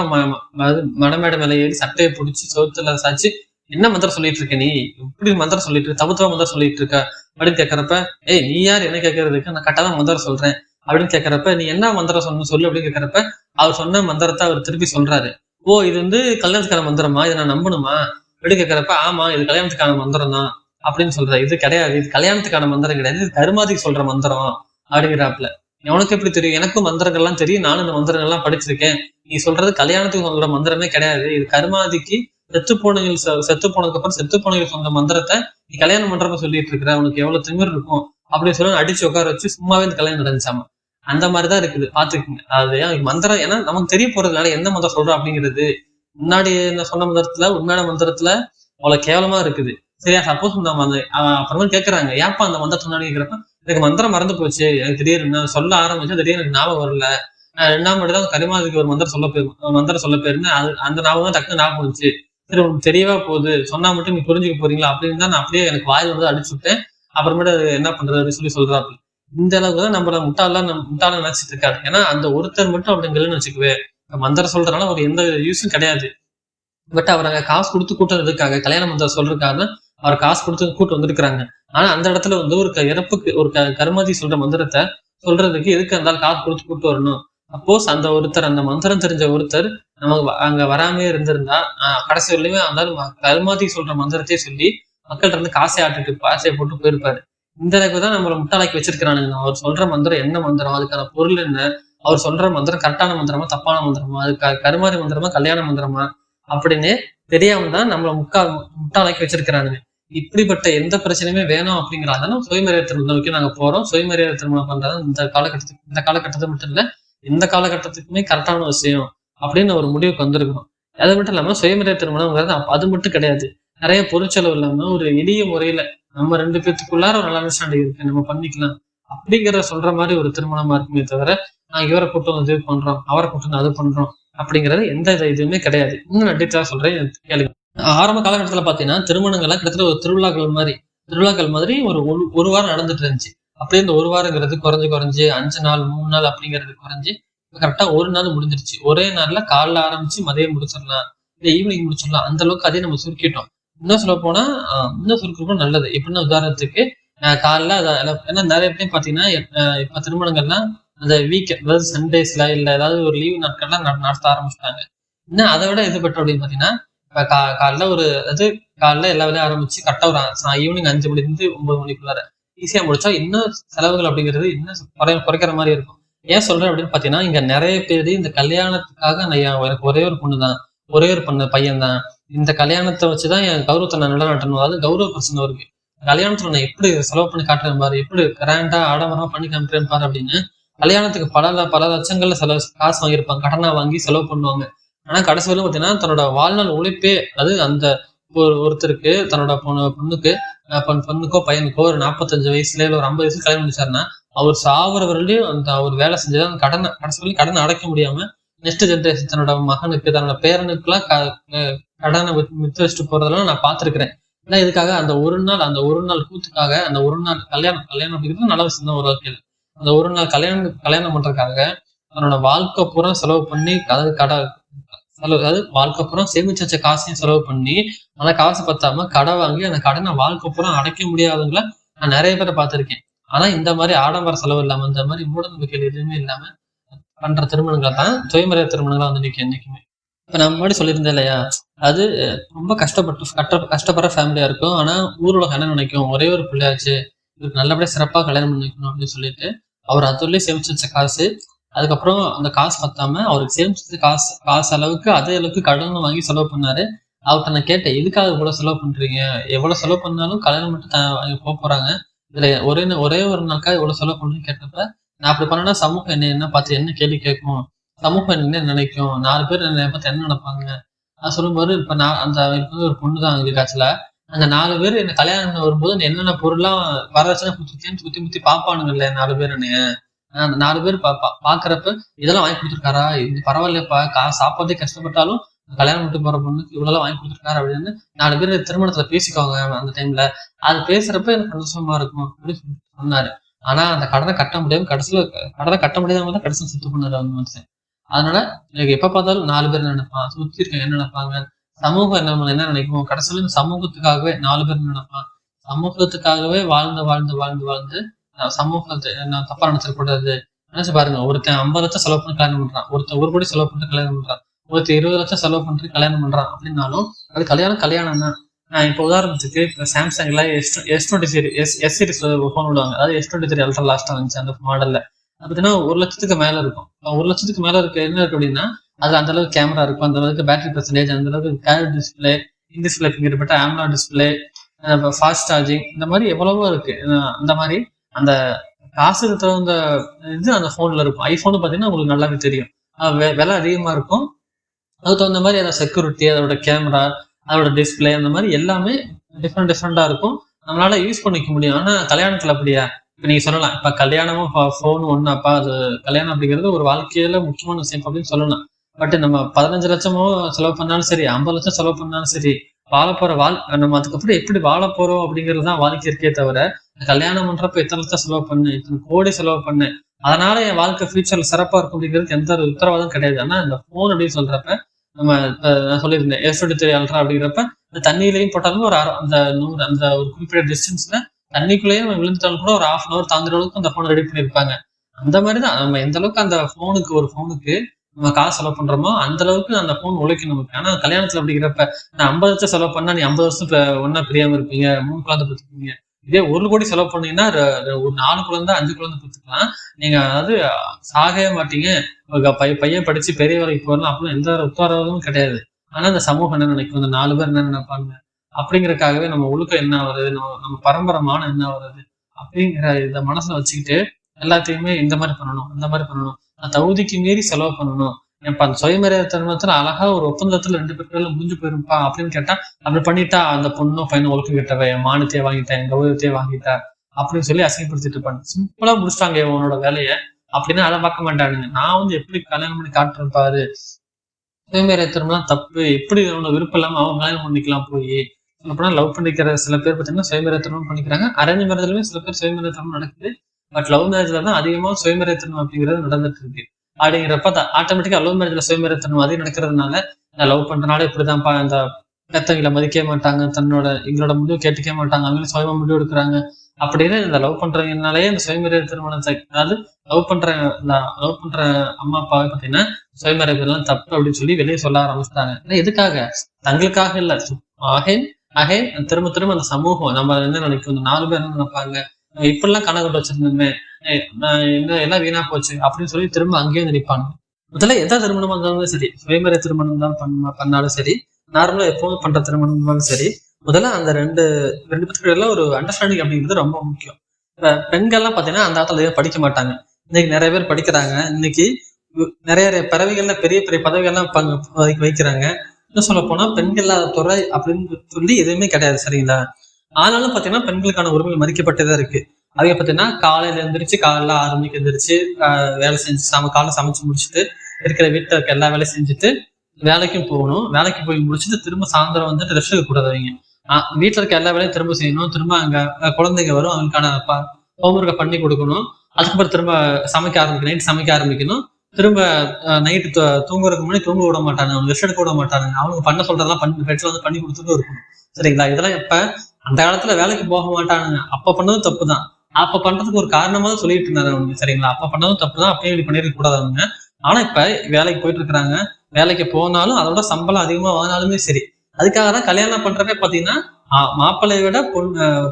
மடமேடை மேல ஏறி சட்டையை பிடிச்சி சோத்துல சாச்சு, என்ன மந்திரம் சொல்லிட்டு இருக்க நீ, இப்படி மந்திரம் சொல்லிட்டு இருக்க, தபுத்தவா மந்திரம் சொல்லிட்டு இருக்க அப்படின்னு கேட்கறப்ப, ஏய் நீ யார் என்ன கேட்கறதுக்கு, நான் கரெக்டா தான் மந்திரம் சொல்றேன் அப்படின்னு கேட்கறப்ப, நீ என்ன மந்திரம் சொல்லு அப்படின்னு கேட்கறப்ப அவர் சொன்ன மந்திரத்தை அவர் திருப்பி சொல்றாரு. ஓ இது வந்து கல்யாணத்துக்கான மந்திரமா, இதை நான் நம்பணுமா அப்படின்னு கேட்கறப்ப, ஆமா இது கல்யாணத்துக்கான மந்திரம் தான் அப்படின்னு சொல்ற. இது கிடையாது, இது கல்யாணத்துக்கான மந்திரம் கிடையாது, இது கருமாதிக்கு சொல்ற மந்திரம் அப்படிங்கிறாப்புல. உனக்கு எப்படி தெரியும்? எனக்கும் மந்திரங்கள்லாம் தெரியும், நானும் இந்த மந்திரங்கள்லாம் படிச்சிருக்கேன். நீ சொல்றது கல்யாணத்துக்கு சொல்ற மந்திரமே கிடையாது, இது கருமாதிக்கு செத்து போனதுக்கு அப்புறம் செத்து போனவங்க சொந்த மந்திரத்தை நீ கல்யாணம் பண்றப்ப சொல்லிட்டு இருக்கிற, உனக்கு எவ்வளவு திமிர் இருக்கும் அப்படின்னு சொல்லி அடிச்சு உட்கார வச்சு சும்மாவே இந்த கல்யாணம் நடந்துச்சாமா. அந்த மாதிரிதான் இருக்குது, பாத்துக்கோங்க. அதாவது மந்திரம் ஏன்னா நமக்கு தெரிய போறதுனால எந்த மந்திரம் சொல்றோம் அப்படிங்கிறது. முன்னாடி சொன்ன மந்திரத்துல உண்மையான மந்திரத்துல அவ்வளவு கேவலமா இருக்குது, சரியா? சப்போஸ் நம்ம அப்புறமா கேட்கறாங்க, ஏப்பா அந்த மந்திரத்தை முன்னாடி கேட்கிறப்ப, எனக்கு மந்திரம் மறந்து போச்சு, எனக்கு திடீர்னு சொல்ல ஆரம்பிச்சா திடீர்னு எனக்கு ஞாபகம் வரல, 2ஆம் மட்டும் தான் கரிமாதிக்கு ஒரு மந்திரம் சொல்ல போயிருந்தேன், அந்த ஞாபகம் தான் டக்குனு ஞாபகம் வந்துச்சு. சரி உனக்கு தெரியவா போகுது, சொன்னா மட்டும் நீ புரிஞ்சுக்க போறீங்களா அப்படின்னு தான் நான் அப்படியே எனக்கு வாயில் வந்து அடிச்சு விட்டேன். அப்புறமேட்டு என்ன பண்றது அப்படின்னு சொல்றாரு. இந்த அளவுக்கு தான் நம்மள முட்டாள நினைச்சிட்டு இருக்காரு. ஏன்னா அந்த ஒருத்தர் மட்டும் அப்படிங்கலன்னு வச்சுக்குவே, மந்திரம் சொல்றதுனால ஒரு எந்த யூஸும் கிடையாது. பட் அவர் அங்க காசு கொடுத்து கூட்டுறதுக்காக, கல்யாண மந்திரம் சொல்றதுக்காக அவர் காசு கொடுத்து கூட்டு வந்திருக்கிறாங்க. ஆனா அந்த இடத்துல வந்து ஒரு இறப்புக்கு ஒரு கருமாதி சொல்ற மந்திரத்தை சொல்றதுக்கு எதுக்கு இருந்தாலும் காசு கொடுத்து கூட்டு வரணும்? சப்போஸ் அந்த மந்திரம் தெரிஞ்ச ஒருத்தர் நமக்கு அங்க வராமே இருந்திருந்தா, கடைசி வரலையுமே இருந்தாலும் கருமாதி சொல்ற மந்திரத்தையே சொல்லி மக்கள்கிட்ட இருந்து காசை போட்டு போயிருப்பாரு. இந்த அளவுக்கு தான் நம்மள முட்டாளாக்கி வச்சிருக்கிறானுங்க. அவர் சொல்ற மந்திரம் என்ன மந்திரம், அதுக்கான பொருள் என்ன, அவர் சொல்ற மந்திரம் கரெக்டான மந்திரமா தப்பான மந்திரமா, அது கருமாதி மந்திரமா கல்யாண மந்திரமா அப்படின்னு தெரியாம தான் நம்மள முட்டாளாக்கி வச்சிருக்கிறானுங்க. இப்படிப்பட்ட எந்த பிரச்சனையுமே வேணும் அப்படிங்கிறாங்க சுயமரியாதை திருமணம் நோக்கி நாங்க போறோம். சுயமரியாதை திருமணம் பண்றது இந்த காலகட்டத்தை மட்டும் இல்ல, எந்த காலகட்டத்துக்குமே கரெக்டான விஷயம் அப்படின்னு ஒரு முடிவுக்கு வந்திருக்கிறோம். அது மட்டும் இல்லாம சுயமரியாதை திருமணம்ங்கிறது அது மட்டும் கிடையாது. நிறைய பொருட்செலவு இல்லாம ஒரு எளிய முறையில நம்ம 2 பேத்துக்குள்ளார ஒரு நல்ல அண்டர்ஸ்டாண்டிங் இருக்கு, நம்ம பண்ணிக்கலாம் அப்படிங்கிற சொல்ற மாதிரி ஒரு திருமணமா இருக்குமே தவிர, நாங்க இவரை கூட்டம் இது பண்றோம், அவரை கூட்டம் அது பண்றோம் அப்படிங்கிறது எந்த இதுவுமே கிடையாது. இன்னும் நடித்தா சொல்றேன் கேளுங்க. ஆரம்ப காலகட்டத்துல பாத்தீங்கன்னா திருமணங்கள்லாம் கிட்டத்தட்ட ஒரு திருவிழாக்கள் மாதிரி ஒரு வாரம் நடந்துட்டு இருந்துச்சு. அப்படியே இந்த ஒரு வாரங்கிறது குறைஞ்சு 5 நாள் 3 நாள் அப்படிங்கிறது குறைஞ்சு கரெக்டா ஒரு நாள் முடிஞ்சிருச்சு. ஒரே நாள்ல காலைல ஆரம்பிச்சு மதியம் முடிச்சிடலாம், இல்ல ஈவினிங் முடிச்சிடலாம், அந்த அளவுக்கு அதே நம்ம சுருக்கிட்டோம். இன்னும் சொல்ல போனா இன்னும் சுருக்கம் நல்லது. எப்படின்னா உதாரணத்துக்கு காலைல ஏன்னா நிறைய பேர் பாத்தீங்கன்னா இப்ப திருமணங்கள்லாம் அந்த வீக்கெண்ட், அதாவது சண்டேஸ்ல இல்ல ஏதாவது ஒரு லீவ் நாட்கள்லாம் நடத்த ஆரம்பிச்சிட்டாங்க. இன்னும் அதை விட இது பெட்டர் அப்படின்னு பாத்தீங்கன்னா, இப்ப காலைல எல்லா வேலையும் ஆரம்பிச்சு கரெக்டா ஒரு ஈவினிங் 5 மணிலிருந்து 9 மணிக்குள்ளார ஈஸியா முடிச்சா இன்னும் செலவுகள் அப்படிங்கிறது இன்னும் குறைக்கிற மாதிரி இருக்கும். ஏன் சொல்றேன் அப்படின்னு பாத்தீங்கன்னா, இங்க நிறைய பேரு இந்த கல்யாணத்துக்காக எனக்கு ஒரே ஒரு பொண்ணு தான், ஒரே ஒரு பையன் தான், இந்த கல்யாணத்தை வச்சுதான் என் கௌரவத்தை நான் நிலநாட்டணும், அதாவது கௌரவ பிரச்சனை இருக்கு, கல்யாணத்துல நான் எப்படி செலவு பண்ணி காட்டுறேன் பாரு, எப்படி கிராண்டா ஆடம்பரமா பண்ணி காமிக்கிறேன் பாரு அப்படின்னு கல்யாணத்துக்கு பல லட்சங்கள்ல காசு வாங்கியிருப்பாங்க, கடனா வாங்கி செலவு பண்ணுவாங்க. ஆனா கடைசி வரையும் பாத்தீங்கன்னா தன்னோட வாழ்நாள் உழைப்பே, அது அந்த ஒருத்தருக்கு தன்னோட பொண்ணுக்கு பொண்ணுக்கோ பையனுக்கோ ஒரு 45 வயசுல இல்ல ஒரு 50 வயசுல கல்யாணம் முடிச்சாருன்னா, அவர் சாகுற வரையிலும் அந்த அவர் வேலை செஞ்சதான் அந்த கடனை கடைசி வரையும் கடனை அடைக்க முடியாம நெக்ஸ்ட் ஜென்ரேஷன் தன்னோட மகனுக்கு தன்னோட பேரனுக்கு எல்லாம் கடனை வித்து வச்சுட்டு போறதெல்லாம் நான் பார்த்திருக்கிறேன். ஏன்னா இதுக்காக அந்த ஒரு நாள் கூத்துக்காக, அந்த ஒரு நாள் கல்யாணம் அப்படிங்கிறது நல்ல விஷயம் தான் ஒரு வாழ்க்கையில. அந்த ஒரு நாள் கல்யாணம் பண்றதுக்காக தன்னோட வாழ்க்கை பூரா செலவு பண்ணி, அதாவது வாழ்க்கை பூரா சேமிச்சு வச்ச காசையும் செலவு பண்ணி, அந்த காசு பத்தாம கடை வாங்கி அந்த கடனை வாழ்க்கை பூரா அடைக்க முடியாதவங்கள நான் நிறைய பேரை பார்த்திருக்கேன். ஆனா இந்த மாதிரி ஆடம்பர செலவு இல்லாம, இந்த மாதிரி மூட நம்பிக்கைகள் எதுவுமே இல்லாம பண்ற திருமணங்கள் தான் சுயமரியாதை திருமணங்களா வந்து நிக்கும் என்னைக்குமே. இப்ப நான் முன்னாடி சொல்லியிருந்தேன் இல்லையா, அது ரொம்ப கஷ்டப்படுற ஃபேமிலியா இருக்கும். ஆனா ஊர் உலகம் என்ன நினைக்கும், ஒரே ஒரு பிள்ளையாச்சு, இவருக்கு நல்லபடியா சிறப்பா கல்யாணம் பண்ணிக்கணும் அப்படின்னு சொல்லிட்டு அவர் அதுலயே சேமிச்சு வச்ச காசு, அதுக்கப்புறம் அந்த காசு பத்தாம அவருக்கு சேமிச்சு வச்ச காசு அளவுக்கு அதே அளவுக்கு கடன் வாங்கி செலவு பண்ணாரு. அவர்கிட்ட நான் கேட்டேன், எதுக்காக இவ்வளவு செலவு பண்றீங்க, எவ்வளவு செலவு பண்ணாலும் கல்யாணம் மட்டும் போறாங்க, இதுல ஒரே ஒரு நாளுக்காக இவ்வளவு செலவு பண்றேன்னு கேட்டப்ப, நான் அப்படி பண்ணனா சமூகம் என்ன பார்த்து என்ன கேள்வி கேட்கும், சமூகம் என்ன நினைக்கும், 4 பேர் என்னை பார்த்து என்ன நினைப்பாங்க. நான் சொல்லும்போது, இப்ப நான் அந்த ஒரு பொண்ணுதான் எங்களுக்கு ஆச்சுல, அந்த 4 பேர் என்ன கல்யாணம் பண்ண வரும்போது என்னென்ன பொருள்லாம் வரதட்சணை கொடுத்துருக்கேன்னு சுத்தி முத்தி பாப்பானுங்க இல்ல 4 பேர் என்னைய. அந்த 4 பேர் பாக்குறப்ப இதெல்லாம் வாங்கி கொடுத்துருக்காரா, இது பரவாயில்லையப்பா, சாப்பாடே கஷ்டப்பட்டாலும் கல்யாணம் பண்ணிட்டு போற பொண்ணுக்கு இவ்வளவு வாங்கி கொடுத்துருக்காரு அப்படின்னு 4 பேர் திருமணத்துல பேசிக்குவாங்க அந்த டைம்ல. அது பேசுறப்ப எனக்கு சந்தோஷமா இருக்கும் அப்படின்னு சொன்னாரு. ஆனா அந்த கடனை கட்ட முடியாம தான் கடைசியில் செத்து பண்ணாரு அந்த மனுஷன். அதனால எனக்கு எப்ப பார்த்தாலும் 4 பேர் நினைப்பான், சுத்தி இருக்க என்ன நினைப்பாங்க, சமூகம் என்ன நினைக்கும், கடைசியில இந்த சமூகத்துக்காகவே 4 பேர் நினைப்பான். சமூகத்துக்காகவே வாழ்ந்து சமூகத்தை நான் தப்பா நினைச்சிடக்கூடாது. நினைச்சு பாருங்க, ஒருத்தன் 50 லட்சம் செலவு பண்ணி கல்யாணம் பண்றான், ஒருத்தன் 1 கோடி செலவு பண்ணிட்டு கல்யாணம் பண்றான், ஒருத்தர் 20 லட்சம் செலவு பண்ணிட்டு கல்யாணம் பண்றான் அப்படின்னாலும் அது கல்யாணம் தான். இப்ப உதாரணத்துக்கு இப்ப சாம்சங்ல S20 series S series phone விடுவாங்க, அதாவது S23 அல்ட்ரா லாஸ்டா வந்துச்சு அந்த மாடல்ல. பாத்தீங்கன்னா 1 லட்சத்துக்கு மேல இருக்கும். 1 லட்சத்துக்கு மேல இருக்கு என்ன இருக்கு அப்படின்னா, அது அந்த அளவுக்கு கேமரா இருக்கும், அந்த அளவுக்கு பேட்டரி பர்சன்டேஜ், அந்த அளவுக்கு care display, in display finger பட்ட ஆம்லா டிஸ்பிளே, ஃபாஸ்ட் சார்ஜிங், இந்த மாதிரி எவ்வளவோ இருக்கு. அந்த மாதிரி அந்த காசுக்கு தகுந்த இது அந்த போன்ல இருக்கும். ஐபோன் பாத்தீங்கன்னா உங்களுக்கு நல்லாவே தெரியும், விலை அதிகமா இருக்கும். அதுக்கு தகுந்த மாதிரி அதோட செக்யூரிட்டி, அதோட கேமரா, அதோட டிஸ்பிளே, அந்த மாதிரி எல்லாமே டிஃப்ரெண்டா இருக்கும். நம்மளால யூஸ் பண்ணிக்க முடியும். ஆனா கல்யாணத்துல அப்படியா? இப்ப நீங்க சொல்லலாம், இப்ப கல்யாணமும் போன் ஒண்ணாப்பா, அது கல்யாணம் அப்படிங்கிறது ஒரு வாழ்க்கையில முக்கியமான விஷயம் அப்படின்னு சொல்லலாம். பட் நம்ம 15 லட்சமோ செலவு பண்ணாலும் சரி, 50 லட்சம் செலவு பண்ணாலும் சரி, வாழப்போற நம்ம அதுக்கப்புறம் எப்படி வாழ போறோம் அப்படிங்கிறது தான் வாழ்க்கை இருக்கே தவிர, கல்யாணம் பண்றப்ப இத்தனை லட்சம் செலவு பண்ணு, இத்தனை கோடி செலவு பண்ணு, அதனால என் வாழ்க்கை ஃபியூச்சர்ல சிறப்பா இருக்கும் அப்படிங்கிறது எந்த ஒரு உத்தரவாதம் கிடையாது. ஆனா இந்த போன் அப்படின்னு சொல்றப்ப நம்ம நான் சொல்லியிருந்தேன் S23 அல்ட்ரா அப்படிங்கிறப்ப அந்த தண்ணியிலையும் போட்டாலும் அந்த ஒரு குறிப்பிட்ட டிஸ்டன்ஸ்ல தண்ணிக்குள்ளேயே நம்ம விழுந்துட்டாலும் கூட ஒரு 1/2 an hour தாங்குற அளவுக்கு அந்த போன் ரெடி பண்ணிருப்பாங்க. அந்த மாதிரிதான் நம்ம எந்த அளவுக்கு அந்த போனுக்கு நம்ம காசு செலவு பண்றோமோ அந்த அளவுக்கு அந்த போன் உழைக்கும் நமக்கு. ஆனா கல்யாணத்துல அப்படிங்கிறப்ப நான் 50 லட்சம் செலவு பண்ணா நீ 50 வருஷம் ஒன்னா பிரியாம இருப்பீங்க, 3 குழந்தை பெற்றுப்பீங்க. இதே 1 கோடி செலவு பண்ணீங்கன்னா ஒரு 4 குழந்தை 5 குழந்தை பெற்றுக்கலாம். நீங்க அதாவது சாகவே மாட்டீங்க, பையன் படிச்சு பெரிய வேலைக்கு போறலாம் அப்படின்னு எந்த உத்தரவாதமும் கிடையாது. ஆனா அந்த சமூகம் என்ன நினைக்கும், இந்த 4 பேர் என்ன நினைப்பாங்க அப்படிங்கறதுக்காகவே நம்ம ஒழுக்கம் என்ன வருது, நம்ம பரம்பரமான என்ன வருது அப்படிங்கிற இத மனசுல வச்சுக்கிட்டு எல்லாத்தையுமே இந்த மாதிரி பண்ணணும், அந்த மாதிரி பண்ணணும், தகுதிக்கு மீறி செலவு பண்ணணும். அந்த சுயமரியாதை தருணத்துல அழகா ஒரு ஒப்பந்தத்துல 2 பேருக்குள்ள முடிஞ்சு போயிருப்பா அப்படின்னு கேட்டா, அப்படி பண்ணிட்டா அந்த பொண்ணும் பையனும் ஒழுக்கம் கிட்டவ, என் மானத்தையே வாங்கிட்டேன், என் கௌரவத்தையே வாங்கிட்டா அப்படின்னு சொல்லி அசிங்கப்படுத்திட்டு இருப்பாங்க. சிம்பிளா முடிச்சிட்டாங்க உன்னோட வேலையை அப்படின்னு அதை பார்க்க மாட்டானுங்க. நான் எப்படி கல்யாணம் பண்ணி காட்டுறேன் பாரு, சுயமரியாதை திருமணம் தப்பு, எப்படி அவனோட விருப்பம் இல்லாம அவங்க கல்யாணம் பண்ணிக்கலாம் போய் அப்படின்னா லவ் பண்ணிக்கிற சில பேர் பார்த்தீங்கன்னா சுயமரியாதை திருமணம் பண்ணிக்கிறாங்க. அரேஞ்ச் மேரேஜ்லயுமே சில பேர் சுயமரியாதை திருமணம் நடக்குது. பட் லவ் மேரேஜ்ல தான் அதிகமா சுயமரியாதை திருமணம் அப்படிங்கிறது நடந்துட்டு இருக்கு. அப்படிங்கிறப்ப ஆட்டோமேட்டிக்கா லவ் மேரேஜ்ல சுயமரியாதை திருமணம் அதிகம் நடக்கிறதுனால, நான் லவ் பண்றதுனால இப்படிதான்ப்பா, இந்த பெத்தவங்களை மதிக்க மாட்டாங்க, எங்களோட முடிவு கேட்டுக்க மாட்டாங்க, அவங்களும் சுயமா முடிவு எடுக்கிறாங்க அப்படின்னு இந்த லவ் பண்றவங்கனாலேயே இந்த சுயமரியாதை திருமணத்தை, அதாவது லவ் பண்ற அம்மா அப்பாவை பார்த்தீங்கன்னா சுயமரியாதை எல்லாம் தப்பு அப்படின்னு சொல்லி வெளியே சொல்ல ஆரம்பிச்சிட்டாங்க. எதுக்காக? தங்களுக்காக இல்ல, அகைன் திரும்ப அந்த சமூகம் நம்ம என்ன நினைக்கும், இந்த 4 பேர் என்ன நினைப்பாங்க, இப்படிலாம் கணக்கு வச்சிருந்தோமே, எல்லாம் வீணா போச்சு அப்படின்னு சொல்லி திரும்ப அங்கேயே நினைப்பாங்க. முதல்ல எதா திருமணமா இருந்தாலும் சரி, சுயமரியாதை திருமணம் தான் பண்ணாலும் சரி, நார்மலா எப்போதும் பண்ற திருமணம் இருந்தாலும் சரி, முதல்ல அந்த ரெண்டு பேருக்கு ஒரு அண்டர்ஸ்டாண்டிங் அப்படிங்கிறது ரொம்ப முக்கியம். இப்ப பெண்கள்லாம் பாத்தீங்கன்னா அந்த காலத்துல படிக்க மாட்டாங்க. இன்னைக்கு நிறைய பேர் படிக்கிறாங்க. இன்னைக்கு நிறைய பறவைகள்ல பெரிய பெரிய பதவிகள்லாம் வைக்கிறாங்க. இன்னும் சொல்ல போனா பெண்கள் இல்லாத துறை அப்படின்னு சொல்லி எதுவுமே கிடையாது. சரிங்களா? ஆனாலும் பாத்தீங்கன்னா பெண்களுக்கான உரிமைகள் மதிக்கப்பட்டதா இருக்கு. அவங்க பாத்தீங்கன்னா காலையில எழுந்திரிச்சு காலையில 6 மணிக்கு எழுந்திரிச்சு வேலை செஞ்சு காலைல சமைச்சு முடிச்சுட்டு இருக்கிற வீட்டுல இருக்க எல்லா வேலையும் செஞ்சுட்டு வேலைக்கும் போகணும். வேலைக்கு போய் முடிச்சுட்டு திரும்ப சாயந்தரம் வந்துட்டு ரெஸ்ட் எடுக்க கூடாது. அவங்க வீட்டுல இருக்க எல்லா வேலையும் திரும்ப செய்யணும். திரும்ப அங்க குழந்தைங்க வரும், அவங்களுக்கான ஹோம்ஒர்க்கை பண்ணி கொடுக்கணும். அதுக்கப்புறம் திரும்ப நைட் சமைக்க ஆரம்பிக்கணும். திரும்ப நைட்டு தூங்குறதுக்கு முன்னாடி தூங்க விட மாட்டாங்க, அவங்க ரெஸ்ட் எடுக்க விட மாட்டாங்க. அவங்க பண்ண சொல்றதெல்லாம் பெட்ல வந்து பண்ணி கொடுத்துட்டு இருக்கணும். சரிங்களா? இதெல்லாம் எப்ப அந்த காலத்துல வேலைக்கு போக மாட்டானுங்க, அப்ப பண்ணதும் தப்பு தான். அப்ப பண்றதுக்கு ஒரு காரணமா தான் சொல்லிட்டு இருந்தாரு அவங்க. சரிங்களா? அப்ப பண்ணதும் தப்பு தான், அப்பயும் இப்படி பண்ணிருக்க கூடாது அவங்க. ஆனா இப்ப வேலைக்கு போயிட்டு இருக்கிறாங்க. வேலைக்கு போனாலும் அதோட சம்பளம் அதிகமா வாங்கினாலுமே சரி. அதுக்காக தான் கல்யாணம் பண்றப்பே பாத்தீங்கன்னா மாப்பிள்ளையை விட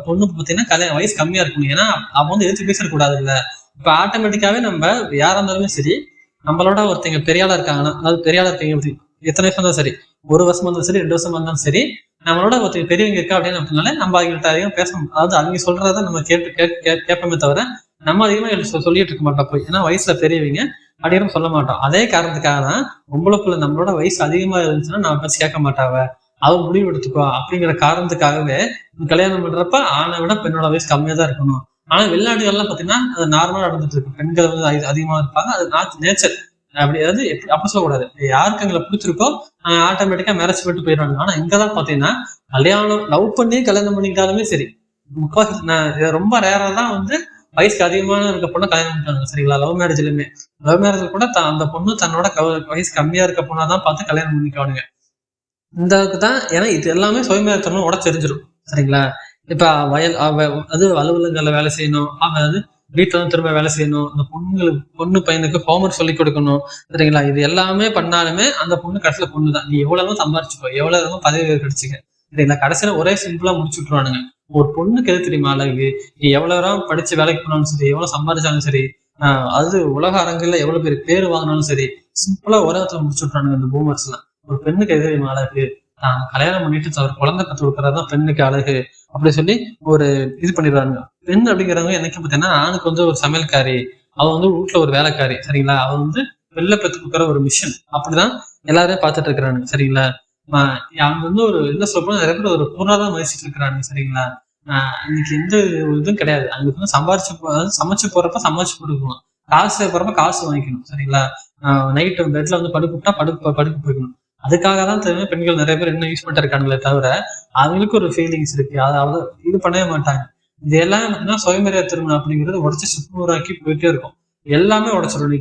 பொண்ணு பாத்தீங்கன்னா வயசு கம்மியா இருக்கணும். ஏன்னா அவன் வந்து எதிர்த்து பேசக்கூடாது இல்ல. இப்ப ஆட்டோமேட்டிக்காவே நம்ம யாரா இருந்தாலுமே சரி, நம்மளோட ஒருத்தங்க பெரியாளா இருக்காங்கன்னா, அதாவது பெரியாளா இருக்கீங்க எத்தனை வருஷம் இருந்தாலும் சரி, 1 வருஷம் இருந்தாலும் சரி, 2 வருஷம் இருந்தாலும் சரி, நம்மளோட ஒருத்தர் பெரியவங்க இருக்கா அப்படின்னால நம்ம அவங்கள்ட்ட அதிகம் பேசணும். அதாவது அவங்க சொல்றதை நம்ம கேட்போமே தவிர நம்ம அதிகமா சொல்லிட்டு இருக்க மாட்டோம் போய். ஏன்னா வயசுல பெரியவங்க அப்படின்னு சொல்ல மாட்டோம். அதே காரணத்துக்காக தான் பொம்பளைக்குள்ள நம்மளோட வயசு அதிகமா இருந்துச்சுன்னா நம்ம பேச்சு கேட்க மாட்டாவ, அவ முடிவு எடுத்துக்கோ அப்படிங்கிற காரணத்துக்காகவே கல்யாணம் பண்றப்ப ஆணை விட பெண்ணோட வயசு கம்மியா தான் இருக்கணும். ஆனா வெளிநாடுகள்லாம் பாத்தீங்கன்னா அது நார்மலா நடந்துட்டு இருக்கு. பெண்கள் வந்து அதிகமா இருப்பாங்க. அது நேச்சர். அப்படி அதாவது அப்படி சொல்லக்கூடாது. யாருக்கு எங்களை பிடிச்சிருக்கோ ஆட்டோமேட்டிக்கா மேரேஜ் பண்ணிட்டு போயிடுவாங்க. ஆனா இங்கதான் பாத்தீங்கன்னா கல்யாணம் லவ் பண்ணி கல்யாணம் பண்ணிக்கிட்டாலுமே சரி, ரொம்ப ரேரா தான் வந்து வயசுக்கு அதிகமான இருக்க பொண்ணை கல்யாணம் பண்ணிட்டாங்க. சரிங்களா? லவ் மேரேஜ்ல கூட அந்த பொண்ணு தன்னோட வயசு கம்மியா இருக்க பொண்ணாதான் பார்த்து கல்யாணம் பண்ணிக்குவானுங்க. இந்த தான். ஏன்னா இது எல்லாமே சுயமேத்தனம் உடச்சு தெரிஞ்சிடும். சரிங்களா? இப்ப அது அலுவலகங்கள்ல வேலை செய்யணும், அவன் வந்து வீட்டுல வந்து திரும்ப வேலை செய்யணும், அந்த பொண்ணு பையனுக்கு ஹோம்ஒர்க் சொல்லி கொடுக்கணும். சரிங்களா? இது எல்லாமே பண்ணாலுமே அந்த பொண்ணு கடைசியில பொண்ணுதான். நீ எவ்வளவு சம்பாரிச்சுக்கோ, எவ்வளவு பதவி கிடைச்சுக்க, சரிங்களா? கடைசியில ஒரே சிம்பிளா முடிச்சு விட்டுருவானுங்க. ஒரு பொண்ணுக்கு எது தெரியுமா அழகு? நீ எவ்வளவு படிச்சு வேலைக்கு போனாலும் சரி, எவ்வளவு சம்பாதிச்சாலும் சரி, அது உலக அரங்குல எவ்வளவு பேர் வாங்கினாலும் சரி, சிம்பிளா ஒரே இடத்துல முடிச்சு விட்டுறானுங்க இந்த பூமர்ஸ் எல்லாம். ஒரு பெண்ணுக்கு எது தெரியுமா அழகு? கல்யாணம் பண்ணிட்டு ஒரு குழந்தை கத்து கொடுக்கறதுதான் பெண்ணுக்கு அழகு அப்படி சொல்லி ஒரு இது பண்ணிடுறாங்க. பெண் அப்படிங்கிறவங்க எனக்கு பார்த்தீங்கன்னா ஆணுக்கு வந்து ஒரு சமையல்காரி, அவன் வந்து வீட்டுல ஒரு வேலைக்காரி. சரிங்களா? அவன் வந்து வெளில பெற்று கொடுக்குற ஒரு மிஷன். அப்படிதான் எல்லாரையும் பார்த்துட்டு இருக்கிறாங்க. சரிங்களா? அவங்க வந்து ஒரு என்ன சொல்றோம், நிறைய பேர் ஒரு பொருளாதான் மதிச்சிட்டு இருக்கிறாங்க. சரிங்களா? இன்னைக்கு எந்த இதுவும் கிடையாது. அங்க வந்து சமைச்சு போறப்ப சமைச்சு கொடுக்கணும், காசு போறப்ப காசு வாங்கிக்கணும். சரிங்களா? நைட்டு பெட்ல வந்து படுக்க போய்க்கணும். அதுக்காக தான் பெண்கள் நிறைய பேர் என்ன யூஸ் பண்ணிட்டு இருக்காங்களே தவிர அவங்களுக்கு ஒரு ஃபீலிங்ஸ் இருக்கு, அதாவது இது பண்ணவே மாட்டாங்க. இது எல்லாம் பார்த்தீங்கன்னா சுயமரியாதை திருமணம் அப்படிங்கிறது உடச்சு சுக்குநூறாக்கி போயிட்டே இருக்கும். எல்லாமே உடச்சிடும்.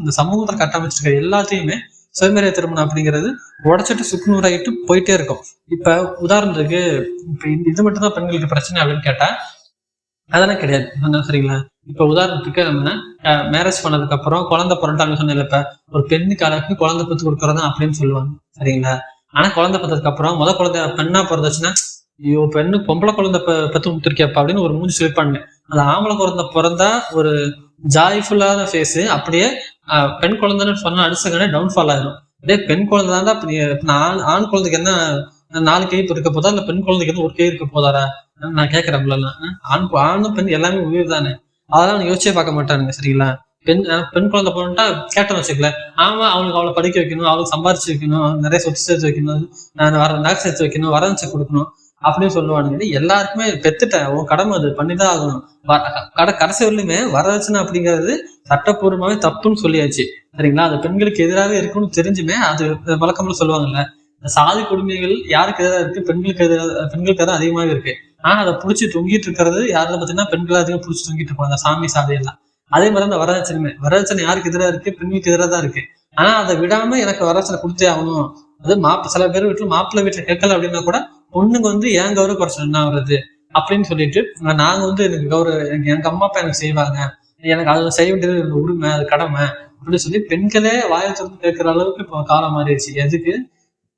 இந்த சமூகத்தை கட்டமைச்சிருக்க எல்லாத்தையுமே சுயமரியாதை திருமணம் அப்படிங்கிறது உடச்சிட்டு சுக்குநூறாகிட்டு போயிட்டே இருக்கும். இப்ப உதாரணத்துக்கு இப்ப இது மட்டும் தான் பெண்களுக்கு பிரச்சனை அப்படின்னு கேட்டா அதெல்லாம் கிடையாது. சரிங்களா? இப்ப உதாரணத்துக்கு நம்ம மேரேஜ் பண்ணதுக்கு அப்புறம் குழந்தை பிறந்தாலும் சொன்ன, இப்ப ஒரு பெண்ணுக்கு அழகு குழந்தை பெற்று கொடுக்கறதா அப்படின்னு சொல்லுவாங்க. சரிங்களா? ஆனா குழந்தை பெற்றதுக்கு அப்புறம் குழந்தை பெண்ணா பிறந்துச்சுன்னா, ஐயோ பெண்ணு பொம்பளை குழந்தை பெற்று கொடுத்துருக்கியப்பா அப்படின்னு ஒரு மூஞ்சி சொல்லிப்பாங்க. அது ஆம்பளை குழந்தை பிறந்தா ஒரு ஜாய்ஃபுல்லான ஃபேஸ், அப்படியே பெண் குழந்தைன்னு சொன்னா அடிச்சகனே டவுன்ஃபால் ஆயிடும். இதே பெண் குழந்தை தான்டா, ஆண் குழந்தைக்கு என்ன 4 கை இருக்க போதா, இல்ல பெண் குழந்தைக்கு என்ன 1 கை இருக்க போதாரா? நான் கேட்கிறேன். ஆணும் பெண் எல்லாமே உயிர் தானே. அதெல்லாம் யோசிச்சே பார்க்க மாட்டானுங்க. சரிங்களா? பெண் குழந்தை போனட்டா கேட்டோம்னு வச்சுக்கல, ஆமா அவனுக்கு அவளை படிக்க வைக்கணும், அவளுக்கு சம்பாரிச்சு வைக்கணும், நிறைய சொத்து சேர்த்து வைக்கணும், நகை சேர்த்து வைக்கணும், வரதட்சணை கொடுக்கணும் அப்படின்னு சொல்லுவானுங்க. எல்லாருக்குமே பெத்துட்டேன், உன் கடமை அது பண்ணிதான் ஆகணும். கடைசி வரலுமே வரதட்சணை அப்படிங்கிறது சட்டப்பூர்வமாவே தப்புன்னு சொல்லியாச்சு. சரிங்களா? அது பெண்களுக்கு எதிராக இருக்குன்னு தெரிஞ்சுமே அது வழக்கம்ல சொல்லுவாங்கல்ல, சாதி கொடுமைகள் யாருக்கு எதிராக இருக்கு? பெண்களுக்கு எதிராக அதிகமாக இருக்கு. ஆனா அதை புடிச்சு தொங்கிட்டு இருக்கிறது யாரும் பாத்தீங்கன்னா பெண்கள் அதிகம் புடிச்சு தொங்கிட்டு இருப்பாங்க, சாமி சாதையெல்லாம். அதே மாதிரி அந்த வரதட்சணை யாருக்கு எதிராக இருக்கு? பெண்களுக்கு எதிராக தான் இருக்கு. ஆனா அதை விடாம எனக்கு வரதட்சணை கொடுத்தே ஆகணும். அது சில பேர் வீட்டுல மாப்பிள்ளை வீட்டுல கேட்கல அப்படின்னா கூட பொண்ணுங்க வந்து ஏன் கௌரவ குறைச்சல் என்ன வருது அப்படின்னு சொல்லிட்டு, நாங்க வந்து எனக்கு எங்க அம்மா அப்பா எனக்கு செய்வாங்க, எனக்கு அதை செய்ய வேண்டியது உரிமை, அது கடமை அப்படின்னு சொல்லி பெண்களே வாயை திறந்து கேட்கிற அளவுக்கு இப்போ காலம் மாறிடுச்சு. எதுக்கு?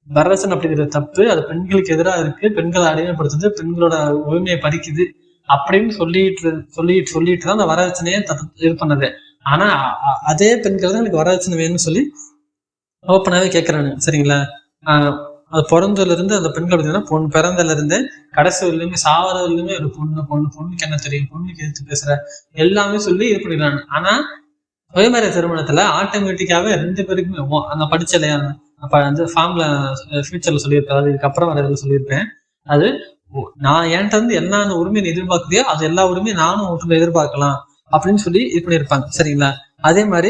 வரதட்சணை அப்படிங்கிறது தப்பு, அது பெண்களுக்கு எதிராக இருக்கு, பெண்களை அடிமைப்படுத்துது, பெண்களோட உரிமையை பறிக்குது அப்படின்னு சொல்லிட்டு தான் அந்த வரதட்சணையே இது பண்ணது. ஆனா அதே பெண்கள் தான் எனக்கு வரதட்சணை வேணும்னு சொல்லி ஓப்பனாவே கேட்கறாங்க. சரிங்களா? அது பிறந்ததுல இருந்து அந்த பெண்கள் பார்த்தீங்கன்னா பொண்ணு பிறந்ததுல இருந்து கடைசி வரலையுமே சாவறதுலையுமே ஒரு பொண்ணுக்கு என்ன தெரியும், பொண்ணுக்கு எதிர்த்து பேசுற எல்லாமே சொல்லி இது பண்ணிடுறாங்க. ஆனா சுயமர திருமணத்துல ஆட்டோமேட்டிக்காவே 2 பேருக்குமே அந்த படிச்ச இல்லையா, அப்ப வந்து ஃபார்ம்ல ஃபியூச்சர்ல சொல்லியிருப்பேன், அதாவது இதுக்கப்புறம் வர இதுல சொல்லியிருப்பேன். அது நான் என்கிட்ட இருந்து என்னென்ன உரிமையை எதிர்பார்க்குறியோ அது எல்லா உரிமையும் நானும் உங்கள்கிட்ட எதிர்பார்க்கலாம் அப்படின்னு சொல்லி இது பண்ணியிருப்பாங்க. சரிங்களா? அதே மாதிரி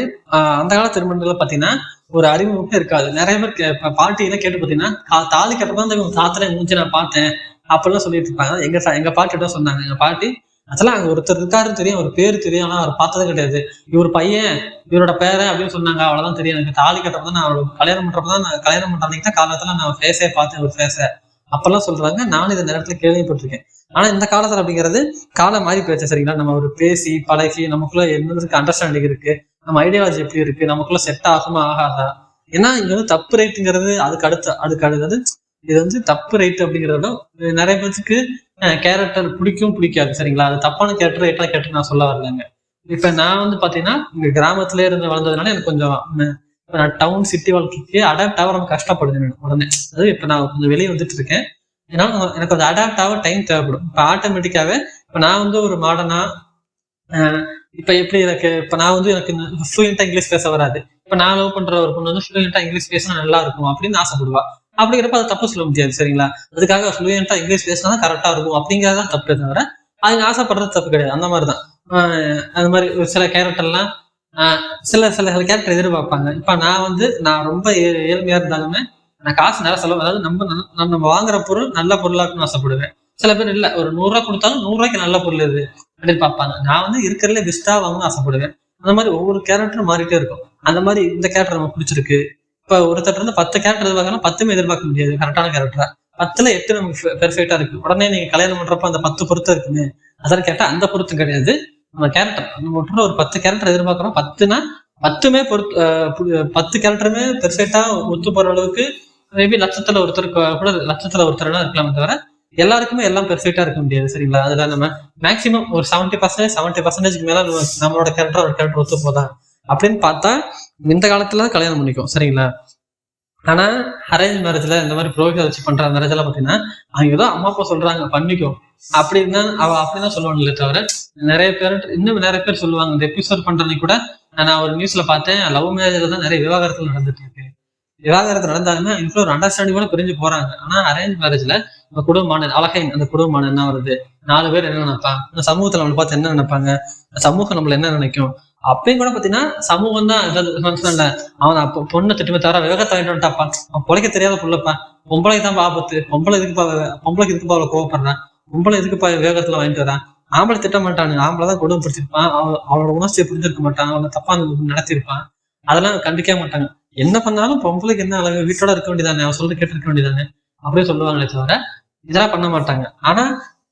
அந்த கால திருமணத்துல பாத்தீங்கன்னா ஒரு அறிமுகமே இருக்காது. நிறைய பேர் பாட்டியெல்லாம் கேட்டு பாத்தீங்கன்னா தாலி கட்டதான் அந்த தாத்தனை மூஞ்சி நான் பார்த்தேன் அப்படிலாம் சொல்லிட்டு இருப்பாங்க. எங்க பாட்டி தான் சொன்னாங்க. எங்க பாட்டி அதெல்லாம் அங்க ஒருத்தர் இருக்காருன்னு தெரியும், அவர் பேரு தெரியும், ஆனா அவர் பார்த்தது கிடையாது. இவர் பையன், இவரோட பேரை அப்படின்னு சொன்னாங்க, அவ்வளவுதான் தெரியும். எனக்கு தாலி கட்டப்பதான் நான் கல்யாணம் பண்றப்பதான், நான் கல்யாணம் பண்றதுக்கு தான் காலத்துல நான் ஃபேஸே பார்த்தேன், ஒரு ஃபேஸ அப்பெல்லாம் சொல்றாங்க. நானும் இந்த நேரத்துல கேள்விப்பட்டிருக்கேன். ஆனா இந்த காலத்துல அப்படிங்கிறது காலம் மாறி போயிடுச்சு. சரிங்களா? நம்ம ஒரு பேசி பழகி நமக்குள்ள என்னதுக்கு அண்டர்ஸ்டாண்டிங் இருக்கு, நம்ம ஐடியாலஜி எப்படி இருக்கு, நமக்குள்ள செட் ஆகுமா ஆகாதா. ஏன்னா இங்க வந்து தப்பு ரைட்டுங்கிறது அதுக்கு அடுத்தது. இது வந்து தப்பு ரைட் அப்படிங்கிறத நிறைய பேருக்கு கேரக்டர் பிடிக்காது. சரிங்களா? அது தப்பான கேரக்டர் ரைட்டான கேரக்டர் நான் சொல்ல வரலங்க. இப்ப நான் வந்து பாத்தீங்கன்னா இங்க கிராமத்துல இருந்து வளர்ந்ததுனால எனக்கு கொஞ்சம் நான் டவுன் சிட்டி வாழ்க்கைக்கு அடாப்ட் ஆக ரொம்ப கஷ்டப்படுது உடனே. அதாவது இப்ப நான் கொஞ்சம் வெளியே வந்துட்டு இருக்கேன், ஏன்னா எனக்கு கொஞ்சம் அடாப்ட் ஆக டைம் தேவைப்படும். இப்ப ஆட்டோமேட்டிக்காவே இப்ப நான் வந்து ஒரு மாடர்னா இப்ப எப்படி இப்ப நான் வந்து எனக்கு ஃப்ளூயண்டா இங்கிலீஷ் பேச வராது. இப்ப நான் லவ் பண்ற ஒரு பொண்ணு வந்து ஃப்ளூயண்டா இங்கிலீஷ் பேசினா நல்லா இருக்கும் அப்படின்னு ஆசைப்படுவா. அப்படிங்கிறப்ப அதை தப்பு சொல்ல முடியாது. சரிங்களா? அதுக்காக ஃப்ளூயண்டா இங்கிலீஷ் பேசினா கரெக்டா இருக்கும் அப்படிங்கிறதான் தப்பு தவிர அவங்க ஆசைப்படுறது தப்பு கிடையாது. அந்த மாதிரிதான் அந்த மாதிரி ஒரு சில கேரக்டர்லாம் சில கேரக்டர் எதிர்பார்ப்பாங்க. இப்ப நான் ரொம்ப ஏழ்மையா இருந்தாலுமே நான் காசு நேரம் செலவு, அதாவது நம்ம வாங்குற பொருள் நல்ல பொருளாக்குன்னு ஆசைப்படுவேன். சில பேர் இல்ல, ஒரு 100 ரூபாய் கொடுத்தாலும் 100 ரூபாய்க்கு நல்ல பொருள் இது அப்படின்னு பார்ப்பாங்க. நான் வந்து இருக்கிறதுல பெஸ்டா வாங்கணும்னு ஆசைப்படுவேன். அந்த மாதிரி ஒவ்வொரு கேரக்டரும் மாறிட்டே இருக்கும். அந்த மாதிரி இந்த கேரக்டர் நமக்கு பிடிச்சிருக்கு. இப்ப ஒருத்தர் இருந்து 10 கேரக்டர் எதிர்பார்க்கலாம், 10மே எதிர்பார்க்க முடியாது கரெக்டான கேரக்டரா. 10ல 8 நமக்கு பெர்ஃபெக்டா இருக்கு. உடனே நீங்க கல்யாணம் பண்றப்ப அந்த 10 பொருத்தம் இருக்குன்னு அதான் கேட்டா அந்த பொருத்தம் கிடையாது. நம்ம கேரக்டர் நம்ம ஒரு 10 கேரக்டர் எதிர்பார்க்கிறோம். 10னா 10மே 10 கேரக்டருமே பெர்ஃபெக்டா ஒத்து போற அளவுக்கு மேபி லட்சத்துல ஒருத்தருக்கு கூட லட்சத்துல ஒருத்தர் இருக்கலாமே தவிர எல்லாருக்குமே எல்லாம் பெர்ஃபெக்டா இருக்க முடியாது. சரிங்களா? அதுல நம்ம மேக்சிமம் ஒரு 70% மேல நம்மளோட கேரக்டர் ஒத்து போதா அப்படின்னு பார்த்தா இந்த காலத்துல கல்யாணம் பண்ணிக்கும். சரிங்களா? ஆனா அரேஞ்ச் மேரேஜ்ல இந்த மாதிரி ப்ரோகிராம் வச்சு பண்ற மேரேஜ் எல்லாம் பாத்தீங்கன்னா அவங்க ஏதோ அம்மா அப்பா சொல்றாங்க பண்ணிக்கும் அப்படின்னா அப்படிதான் சொல்லுவாங்களே தவிர இன்னும் நிறைய பேர் சொல்லுவாங்க. இந்த எபிசோட் பண்றதுக்கு கூட நான் ஒரு நியூஸ்ல பார்த்தேன், லவ் மேரேஜ்ல தான் நிறைய விவாகரத்து நடந்துட்டு இருக்கு. விவாகரத்து நடந்தாங்கன்னா இவ்வளவு ஒரு அண்டர்ஸ்டாண்டிங்கோட பிரிஞ்சு போறாங்க. ஆனா அரேஞ்ச் மேரேஜ்ல அந்த குடும்பமான அந்த குடும்பமான என்ன வருது, 4 பேர் என்ன நினைப்பாங்க, இந்த சமூகத்துல நம்மளை பார்த்து என்ன நினைப்பாங்க, சமூகம் நம்மள என்ன நினைக்கும் அப்பயும் கூட பாத்தீங்கன்னா சமூகம் தான் இல்ல. அவன் பொண்ணை திட்டுமே தவிர விவேகத்தை வாங்கிட்டு வந்துட்டாப்பா, அவன் பொழைக்க தெரியாத புள்ளப்பா, பொம்பளைக்கு தான் ஆபத்து, பொம்பளைக்கு எதுக்குப்பா அவளை கோவப்படுறான், பொம்பளை எதுக்குப்பா விவேகத்துல வாங்கிட்டு வரான், ஆம்பளை திட்ட மாட்டானு, ஆம்பளை தான் கொடுமை பிடிச்சிருப்பான், அவனோட உணர்ச்சியை புரிஞ்சிருக்க மாட்டான், அவனை தப்பா நடத்திருப்பான், அதெல்லாம் கண்டிக்க மாட்டாங்க. என்ன பண்ணாலும் பொம்பளைக்கு என்ன அழகு, வீட்டோட இருக்க வேண்டியதானே, அவன் சொல்றது கேட்டு இருக்க வேண்டியதானே அப்படியே சொல்லுவாங்களே தவிர இதெல்லாம் பண்ண மாட்டாங்க. ஆனா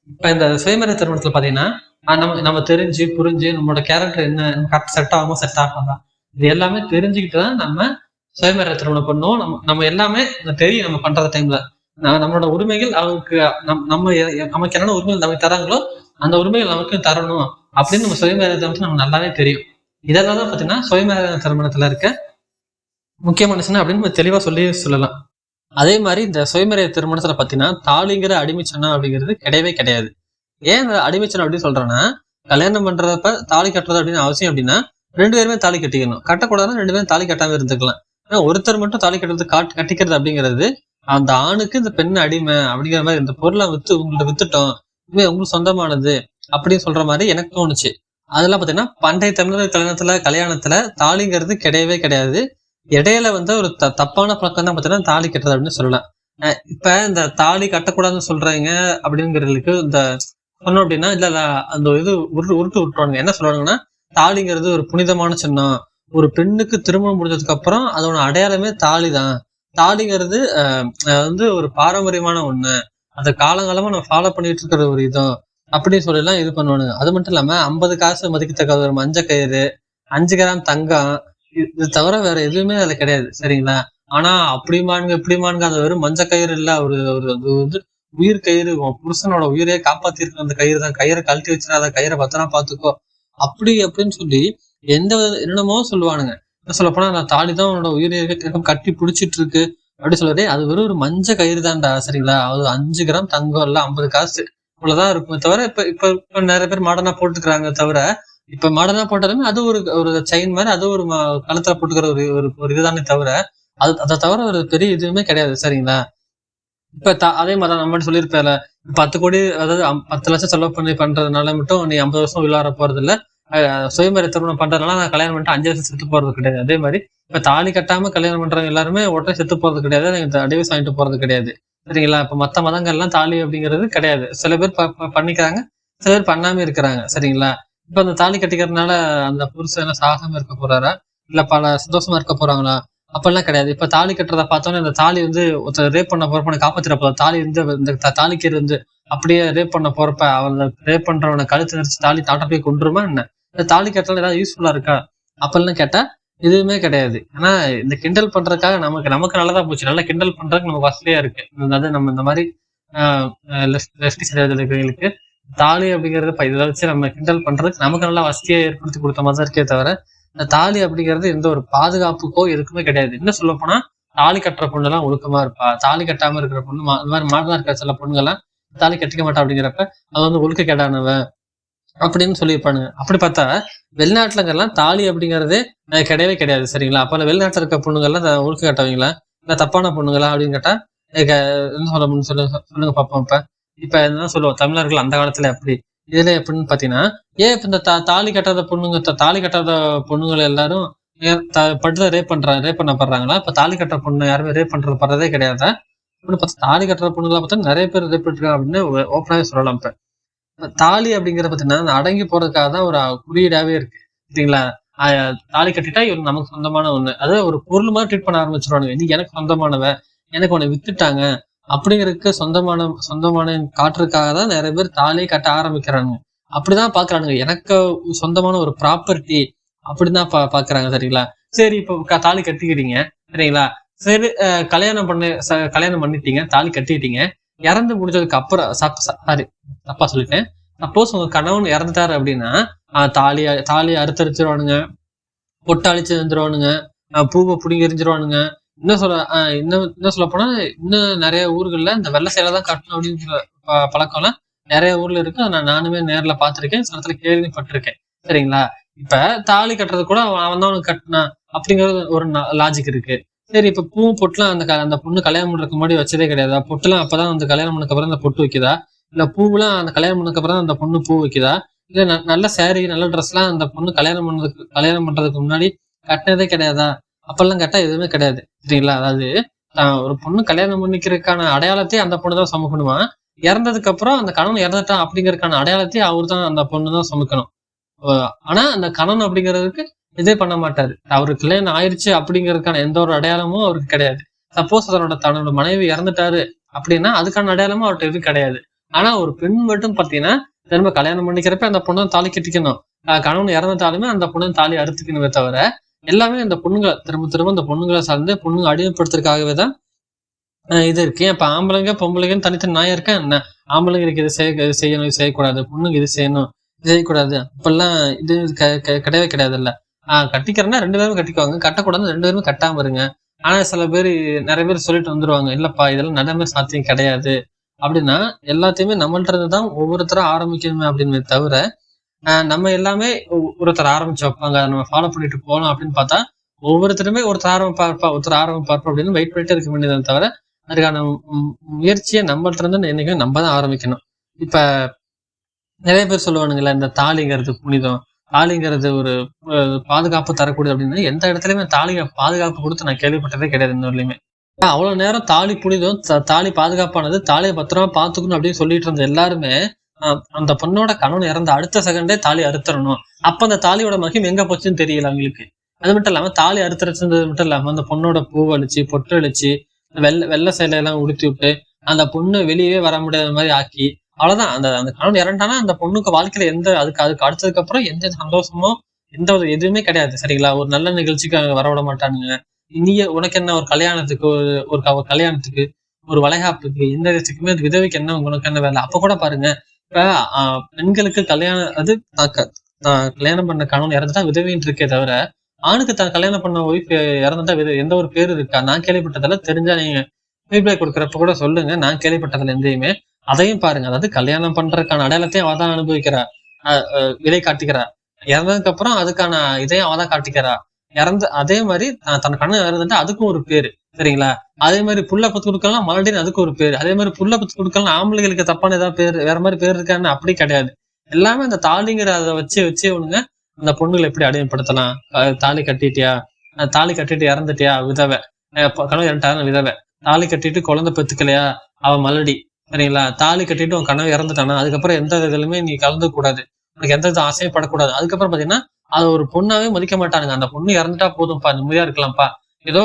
இப்ப இந்த சுயமர திருமணத்துல பாத்தீங்கன்னா நம்ம தெரிஞ்சு புரிஞ்சு நம்மளோட கேரக்டர் என்ன, நம்ம கரெக்ட் செட் ஆகுமோ செட் ஆகாதா இது எல்லாமே தெரிஞ்சுக்கிட்டுதான் நம்ம சுயமர திருமணம் பண்ணுவோம். நம்ம எல்லாமே தெரியும். நம்ம பண்ற டைம்ல நம்மளோட உரிமைகள் அவங்களுக்கு நமக்கு என்னென்ன உரிமைகள் நமக்கு தராங்களோ அந்த உரிமைகள் நமக்கு தரணும் அப்படின்னு நம்ம சுயமர திருமணத்துல நமக்கு நல்லாவே தெரியும். இதெல்லாம் தான் பாத்தீங்கன்னா சுயமர திருமணத்துல இருக்க முக்கியமான விஷயம் அப்படின்னு நம்ம தெளிவா சொல்லலாம். அதே மாதிரி இந்த சுயமர திருமணத்துல பாத்தீங்கன்னா தாலிங்கிற அடிமைச்சனம் அப்படிங்கிறது கிடையவே கிடையாது. ஏன் அடிமைச்சனம் அப்படின்னு சொல்றேன்னா, கல்யாணம் பண்றப்ப தாலி கட்டுறது அப்படின்னு அவசியம் அப்படின்னா 2 பேருமே தாலி கட்டிக்கணும். கட்டக்கூடாதுன்னா 2 பேரும் தாலி கட்டாம இருந்துக்கலாம். ஏன்னா ஒருத்தர் மட்டும் தாலி கட்டிக்கிறது அப்படிங்கிறது அந்த ஆணுக்கு இந்த பெண் அடிமை அப்படிங்கிற மாதிரி, இந்த பொருளை உங்கள்ட்ட வித்துட்டோம், இனிமே உங்களுக்கு சொந்தமானது அப்படின்னு சொல்ற மாதிரி எனக்கு தோணுச்சு. அதெல்லாம் பாத்தீங்கன்னா பண்டைய தமிழர் கல்யாணத்துல தாலிங்கிறது கிடையவே கிடையாது. இடையில வந்து ஒரு தப்பான பழக்கம் தான் பாத்தீங்கன்னா தாலி கட்டுறது அப்படின்னு சொல்லலாம். இப்ப இந்த தாலி கட்டக்கூடாதுன்னு சொல்றாங்க அப்படிங்கிறதுக்கு இந்த சொன்னோம் அப்படின்னா இல்ல அந்த இது உருட்டு விட்டுருவாங்க. என்ன சொல்றாங்கன்னா தாலிங்கிறது ஒரு புனிதமான சின்னம், ஒரு பெண்ணுக்கு திருமணம் முடிஞ்சதுக்கு அப்புறம் அதோட அடையாளமே தாலி தான், தாலிங்கிறது வந்து ஒரு பாரம்பரியமான ஒண்ணு, அதை காலங்காலமா நம்ம ஃபாலோ பண்ணிட்டு இருக்கிற ஒரு இதும் அப்படின்னு சொல்லலாம் இது பண்ணுவானுங்க. அது மட்டும் இல்லாம 50 காசு மதிக்கத்தக்க ஒரு மஞ்சள் கயிறு, 5 கிராம் தங்கம், இது தவிர வேற எதுவுமே அதுல கிடையாது. சரிங்களா? ஆனா எப்படிமானுங்க அது வெறும் மஞ்சள் கயிறு இல்ல, ஒரு வந்து உயிர் கயிறு, புருஷனோட உயிரையே காப்பாத்திருக்க அந்த கயிறு தான், கயிறை கழட்டி வச்சிடாத, கயிறை பத்திரமா பாத்துக்கோ அப்படி அப்படின்னு சொல்லி என்னமோ சொல்லுவானுங்க. சொல்ல போனா நான் தாலிதான் உன்னோட உயிரை கட்டி பிடிச்சிட்டு இருக்கு அப்படி சொல்லுவாரு. அது வெறும் ஒரு மஞ்ச கயிறு தான்டா சரிங்களா, அது 5 கிராம் தங்கம் இல்ல 50 காசு இவ்வளவுதான் இருக்குமே தவிர, இப்ப இப்ப இப்ப நிறைய பேர் மாடர்னா போட்டுக்கிறாங்க தவிர, இப்ப மாடர்னா போட்டாலுமே அது ஒரு ஒரு செயின் மாதிரி, அது ஒரு கழுத்துல போட்டுக்கிற ஒரு ஒரு ஒரு இதுதானே தவிர, அதை தவிர ஒரு பெரிய இதுவுமே கிடையாது சரிங்களா. இப்ப அதே மாதிரிதான் நம்ம சொல்லியிருப்பேல, 10 கோடி அதாவது 10 லட்சம் செலவு பண்ணி பண்றதுனால மட்டும் நீ 50 வருஷம் விளையாட போறது இல்ல. சுயமரி திருமணம் பண்றதுனால நான் கல்யாணம் பண்ணிட்டு 5 வருஷம் செத்து போறது கிடையாது. அதே மாதிரி இப்ப தாலி கட்டாம கல்யாணம் பண்றவங்க எல்லாருமே உடனே செத்து போறது கிடையாது, டிவோர்ஸ் வாங்கிட்டு போறது கிடையாது சரிங்களா. இப்ப மத்த மதங்கள்லாம் தாலி அப்படிங்கிறது கிடையாது. சில பேர் பண்ணிக்கிறாங்க, சில பேர் பண்ணாம இருக்கிறாங்க சரிங்களா. இப்ப அந்த தாலி கட்டிக்கிறதுனால அந்த புருஷன் சாகமா இருக்க போறாரா, இல்ல பல சந்தோஷமா இருக்க போறாங்களா? அப்பெல்லாம் கிடையாது. இப்ப தாலி கட்டுறத பார்த்தோன்னே இந்த தாலி வந்து ஒருத்தர் ரேப் பண்ண போறப்ப காப்பாத்திர போற தாலி வந்து இந்த தாலிக்கீர் வந்து அப்படியே ரேப் பண்ண போறப்ப அவன் ரேப் பண்றவனை கழுத்து நெரிச்சு தாலி தாட்ட போய் கொண்டுருமா என்ன? இந்த தாலி கட்டுறது ஏதாவது யூஸ்ஃபுல்லா இருக்கா அப்பெல்லாம் கேட்டா எதுவுமே கிடையாது. ஆனா இந்த கிண்டல் பண்றதுக்காக நமக்கு நல்லதா போச்சு, நல்லா கிண்டல் பண்றதுக்கு நமக்கு வசதியா இருக்கு. அதாவது நம்ம இந்த மாதிரி லெஃப்டிஸ்டுகளுக்கு தாலி அப்படிங்கறது இதை வச்சு நம்ம கிண்டல் பண்றதுக்கு நமக்கு நல்லா வசதியை ஏற்படுத்தி கொடுத்த மாதிரி தான் இருக்கே தவிர, இந்த தாலி அப்படிங்கிறது எந்த ஒரு பாதுகாப்புக்கோ எதுக்குமே கிடையாது. என்ன சொல்ல போனா, தாலி கட்டுற பொண்ணு எல்லாம் ஒழுக்கமா இருப்பா, தாலி கட்டாம இருக்கிற பொண்ணு இந்த மாதிரி மாடலா இருக்கிற சில பொண்ணுங்கெல்லாம் தாலி கட்டிக்க மாட்டா அப்படிங்கிறப்ப அது வந்து ஒழுக்க கேடானவன் அப்படின்னு சொல்லியிருப்பானுங்க. அப்படி பார்த்தா வெளிநாட்டுலங்கெல்லாம் தாலி அப்படிங்கறதே கிடையவே கிடையாது சரிங்களா. அப்ப வெளிநாட்டுல இருக்க பொண்ணுங்கெல்லாம் ஒழுக்க கேட்டவங்களா இல்ல தப்பான பொண்ணுங்களா அப்படின்னு கேட்டா என்ன சொல்ல சொல்லுங்க பாப்போம். இப்ப என்ன சொல்லுவோம், தமிழர்கள் அந்த காலத்துல எப்படி இதுல எப்படின்னு பாத்தீங்கன்னா, ஏன் இப்ப இந்த தாலி கட்டாத பொண்ணுங்க தாலி கட்டாத பொண்ணுங்களை எல்லாரும் படுத்த ரேப் பண்ணப்படுறாங்களா? இப்ப தாலி கட்டுற பொண்ணு யாருமே ரேப் படுறதே கிடையாதா அப்படின்னு பார்த்தா, தாலி கட்டுற பொண்ணுங்களா பார்த்தா நிறைய பேர் ரேப் பண்ணிருக்காங்க அப்படின்னு ஓப்பனாவே சொல்லலாம். இப்ப தாலி அப்படிங்கிற பாத்தீங்கன்னா அடங்கி போறதுக்காக தான் ஒரு குறியீடாவே இருக்கு சரிங்களா. தாலி கட்டிட்டா இவரு நமக்கு சொந்தமான ஒண்ணு, அதாவது ஒரு பொருள் மாதிரி ட்ரீட் பண்ண ஆரம்பிச்சிருவானுங்க. நீ எனக்கு சொந்தமானவ, எனக்கு உன்னை வித்துட்டாங்க அப்படிங்கிறதுக்கு சொந்தமான காட்டுறதுக்காக தான் நிறைய பேர் தாலியை கட்ட ஆரம்பிக்கிறாங்க. அப்படிதான் பாக்குறானுங்க, எனக்கு சொந்தமான ஒரு ப்ராப்பர்ட்டி அப்படிதான் பாக்குறாங்க சரிங்களா. சரி இப்ப தாலி கட்டிக்கிறீங்க சரிங்களா, சரி கல்யாணம் பண்ணிட்டீங்க, தாலி கட்டிட்டீங்க, இறந்து முடிஞ்சதுக்கு அப்புறம் சாரி தப்பா சொல்லிட்டேன். சப்போஸ் உங்க கணவன் இறந்துட்டாரு அப்படின்னா தாலியை அறுத்தரிச்சிருவானுங்க, பொட்டை அழிச்சு எழுந்துருவானுங்க, பூவை புடிங்கி எரிஞ்சிருவானுங்க. இன்னும் சொல்ல போனா இன்னும் நிறைய ஊர்கள்ல இந்த வெள்ளை சேலை தான் கட்டணும் அப்படிங்கிற பழக்கம்லாம் நிறைய ஊர்ல இருக்கு. நானுமே நேர்ல பாத்திருக்கேன், சில இடத்துல கேள்விப்பட்டிருக்கேன் சரிங்களா. இப்ப தாலி கட்டுறது கூட அவன் தான் அவனுக்கு கட்டினான் அப்படிங்கிறது ஒரு லாஜிக் இருக்கு. சரி இப்ப பூ பொட்டுலாம் அந்த பொண்ணு கல்யாணம் பண்றதுக்கு முன்னாடி வச்சதே கிடையாதா? பொட்டுலாம் அப்பதான் அந்த கல்யாணம் பண்ணதுக்கு அப்புறம் அந்த பொட்டு வைக்குதா? இல்ல பூவெல்லாம் அந்த கல்யாணம் பண்ணதுக்கு அப்புறம் அந்த பொண்ணு பூ வைக்குதா? இல்ல நல்ல சாரி நல்ல ட்ரெஸ் எல்லாம் அந்த பொண்ணு கல்யாணம் பண்றதுக்கு முன்னாடி கட்டினதே கிடையாதா? அப்பெல்லாம் கேட்டா எதுவுமே கிடையாது சரிங்களா. அதாவது ஒரு பொண்ணு கல்யாணம் பண்ணிக்கிறதுக்கான அடையாளத்தையே அந்த பொண்ணு தான் சுமக்கணுமா, இறந்ததுக்கு அப்புறம் அந்த கணவன் இறந்துட்டான் அப்படிங்கறதுக்கான அடையாளத்தையே அவர் தான் அந்த பொண்ணு தான் சுமக்கணும். ஆனா அந்த கணவன் அப்படிங்கிறதுக்கு இதே பண்ண மாட்டாரு. அவருக்கு கல்யாணம் ஆயிடுச்சு அப்படிங்கிறதுக்கான எந்த ஒரு அடையாளமும் அவருக்கு கிடையாது. சப்போஸ் தன்னோட மனைவி இறந்துட்டாரு அப்படின்னா அதுக்கான அடையாளமும் அவர்கிட்ட எதுவும் கிடையாது. ஆனா ஒரு பெண் மட்டும் பாத்தீங்கன்னா திரும்ப கல்யாணம் பண்ணிக்கிறப்ப அந்த பொண்ணு தாலி கட்டிக்கணும், கணவன் இறந்துட்டாலுமே அந்த பொண்ணு தாலி அறுத்துக்கணுமே தவிர, எல்லாமே இந்த பொண்ணுங்களை திரும்ப இந்த பொண்ணுங்களை சார்ந்து பொண்ணுங்க அடிமைப்படுத்துறதுக்காகவே தான் இது இருக்கு. இப்ப ஆம்பளைங்க பொம்பளைங்கன்னு தனித்தனி நாயம் இருக்கேன் என்ன, ஆம்பளைங்களுக்கு இது செய்யணும் இது செய்யக்கூடாது, பொண்ணுங்க இது செய்யணும் இது செய்யக்கூடாது அப்பெல்லாம் இது கிடையவே கிடையாது. இல்ல கட்டிக்கிறேன்னா 2 பேரும் கட்டிக்குவாங்க, கட்டக்கூடாது 2 பேருமே கட்டாம இருங்க. ஆனா சில பேர் நிறைய பேர் சொல்லிட்டு வந்துருவாங்க, இல்லப்பா இதெல்லாம் நடைமுறை சாத்தியம் கிடையாது அப்படின்னா, எல்லாத்தையுமே நம்மள்ட்ட இருந்துதான் ஒவ்வொருத்தரும் ஆரம்பிக்கணுமே அப்படின்னு தவிர, நம்ம எல்லாமே ஒருத்தர் ஆரம்பிச்சு வைப்பாங்க, நம்ம ஃபாலோ பண்ணிட்டு போகலாம் அப்படின்னு பார்த்தா ஒவ்வொருத்தருமே ஒருத்தர் ஆரம்பம் பார்ப்போம் அப்படின்னு வெயிட் பண்ணிட்டே இருக்க வேண்டியதை தவிர, அதுக்கான முயற்சியை நம்மள்ட்ட இருந்து என்னைக்கும் நம்ம தான் ஆரம்பிக்கணும். இப்ப நிறைய பேர் சொல்லுவானுங்களா, இந்த தாலிங்கிறது புனிதம், தாலிங்கிறது ஒரு பாதுகாப்பு தரக்கூடியது அப்படின்னு. எந்த இடத்துலயுமே தாலியை பாதுகாப்பு கொடுத்து நான் கேள்விப்பட்டதே கிடையாது இன்ன வரையிலுமே. அவ்வளவு நேரம் தாலி புனிதம், தாலி பாதுகாப்பானது, தாலியை பத்திரமா பாத்துக்கணும் அப்படின்னு சொல்லிட்டு இருந்த எல்லாருமே அந்த பொண்ணோட கணவன் இறந்த அடுத்த செகண்டே தாலி அறுத்தரணும். அப்ப அந்த தாலியோட மகிம் எங்க போச்சுன்னு தெரியல அவங்களுக்கு. அது மட்டும் இல்லாம தாலி அறுத்தரைச்சது மட்டும் இல்லாம அந்த பொண்ணோட பூவழிச்சு பொட்டு அழிச்சு வெள்ளை சேலையெல்லாம் உடுத்தி விட்டு அந்த பொண்ணு வெளியே வர முடியாத மாதிரி ஆக்கி, அவ்வளவுதான். அந்த கணவன் இறண்டானா அந்த பொண்ணுக்கு வாழ்க்கையில அதுக்கு அடுத்ததுக்கு அப்புறம் எந்த சந்தோஷமோ எந்த எதுவுமே கிடையாது சரிங்களா. ஒரு நல்ல நிகழ்ச்சிக்கு வர விட மாட்டானுங்க. உனக்கு என்ன ஒரு கல்யாணத்துக்கு ஒரு கல்யாணத்துக்கு ஒரு வளைகாப்புக்கு எந்த விஷயத்துக்குமே விதவைக்கு என்ன உனக்கு என்ன வேலை? அப்ப கூட பாருங்க, இப்ப பெண்களுக்கு கல்யாணம் அது கல்யாணம் பண்ண கணவன் இறந்துட்டா விதவின்னு இருக்கே தவிர, ஆணுக்கு தான் கல்யாணம் பண்ண ஒய்ஃப் இறந்துட்டா எந்த ஒரு பேரு இருக்கா? நான் கேள்விப்பட்டதில்ல. தெரிஞ்சா நீங்க ஃபீட்பேக் கொடுக்குறப்ப கூட சொல்லுங்க. நான் கேள்விப்பட்டதில்ல எந்தையுமே. அதையும் பாருங்க. அதாவது கல்யாணம் பண்றதுக்கான அடையாளத்தையும் அவ தான் அனுபவிக்கிறா. விலை காட்டிக்கிறா. இறந்ததுக்கு அப்புறம் அதுக்கான இதையும் அவ தான் காட்டிக்கிறா. அதே மாதிரி தன் கண்ணன் இறந்துட்டா அதுக்கும் ஒரு பேரு. சரிங்களா? அதே மாதிரி புள்ள பத்து கொடுக்கலாம் மறுபடியும் அதுக்கு ஒரு பேரு. அதே மாதிரி புள்ள பத்து கொடுக்கலாம் ஆம்பளைகளுக்கு தப்பான ஏதாவது பேரு வேற மாதிரி பேர் இருக்கான்னு அப்படி கிடையாது. எல்லாமே அந்த தாலிங்கிற அதை வச்சு இவனுங்க அந்த பொண்ணுகளை எப்படி அடிமைப்படுத்தலாம். தாலி கட்டிட்டியா, தாலி கட்டிட்டு இறந்துட்டியா விதவை, கனவு இறந்துட்டான விதவை, தாலி கட்டிட்டு குழந்தை பெத்துக்கலையா அவ மலடி. சரிங்களா? தாலி கட்டிட்டு உன் கனவு இறந்துட்டானா அதுக்கப்புறம் எந்த இதுலுமே நீ கலந்து கூடாது, உனக்கு எந்த இது ஆசைப்படக்கூடாது. அதுக்கப்புறம் பாத்தீங்கன்னா அது ஒரு பொண்ணாவே மதிக்க மாட்டானுங்க. அந்த பொண்ணு இறந்துட்டா போதும்ப்பா, நிம்மதியா இருக்கலாம்ப்பா, ஏதோ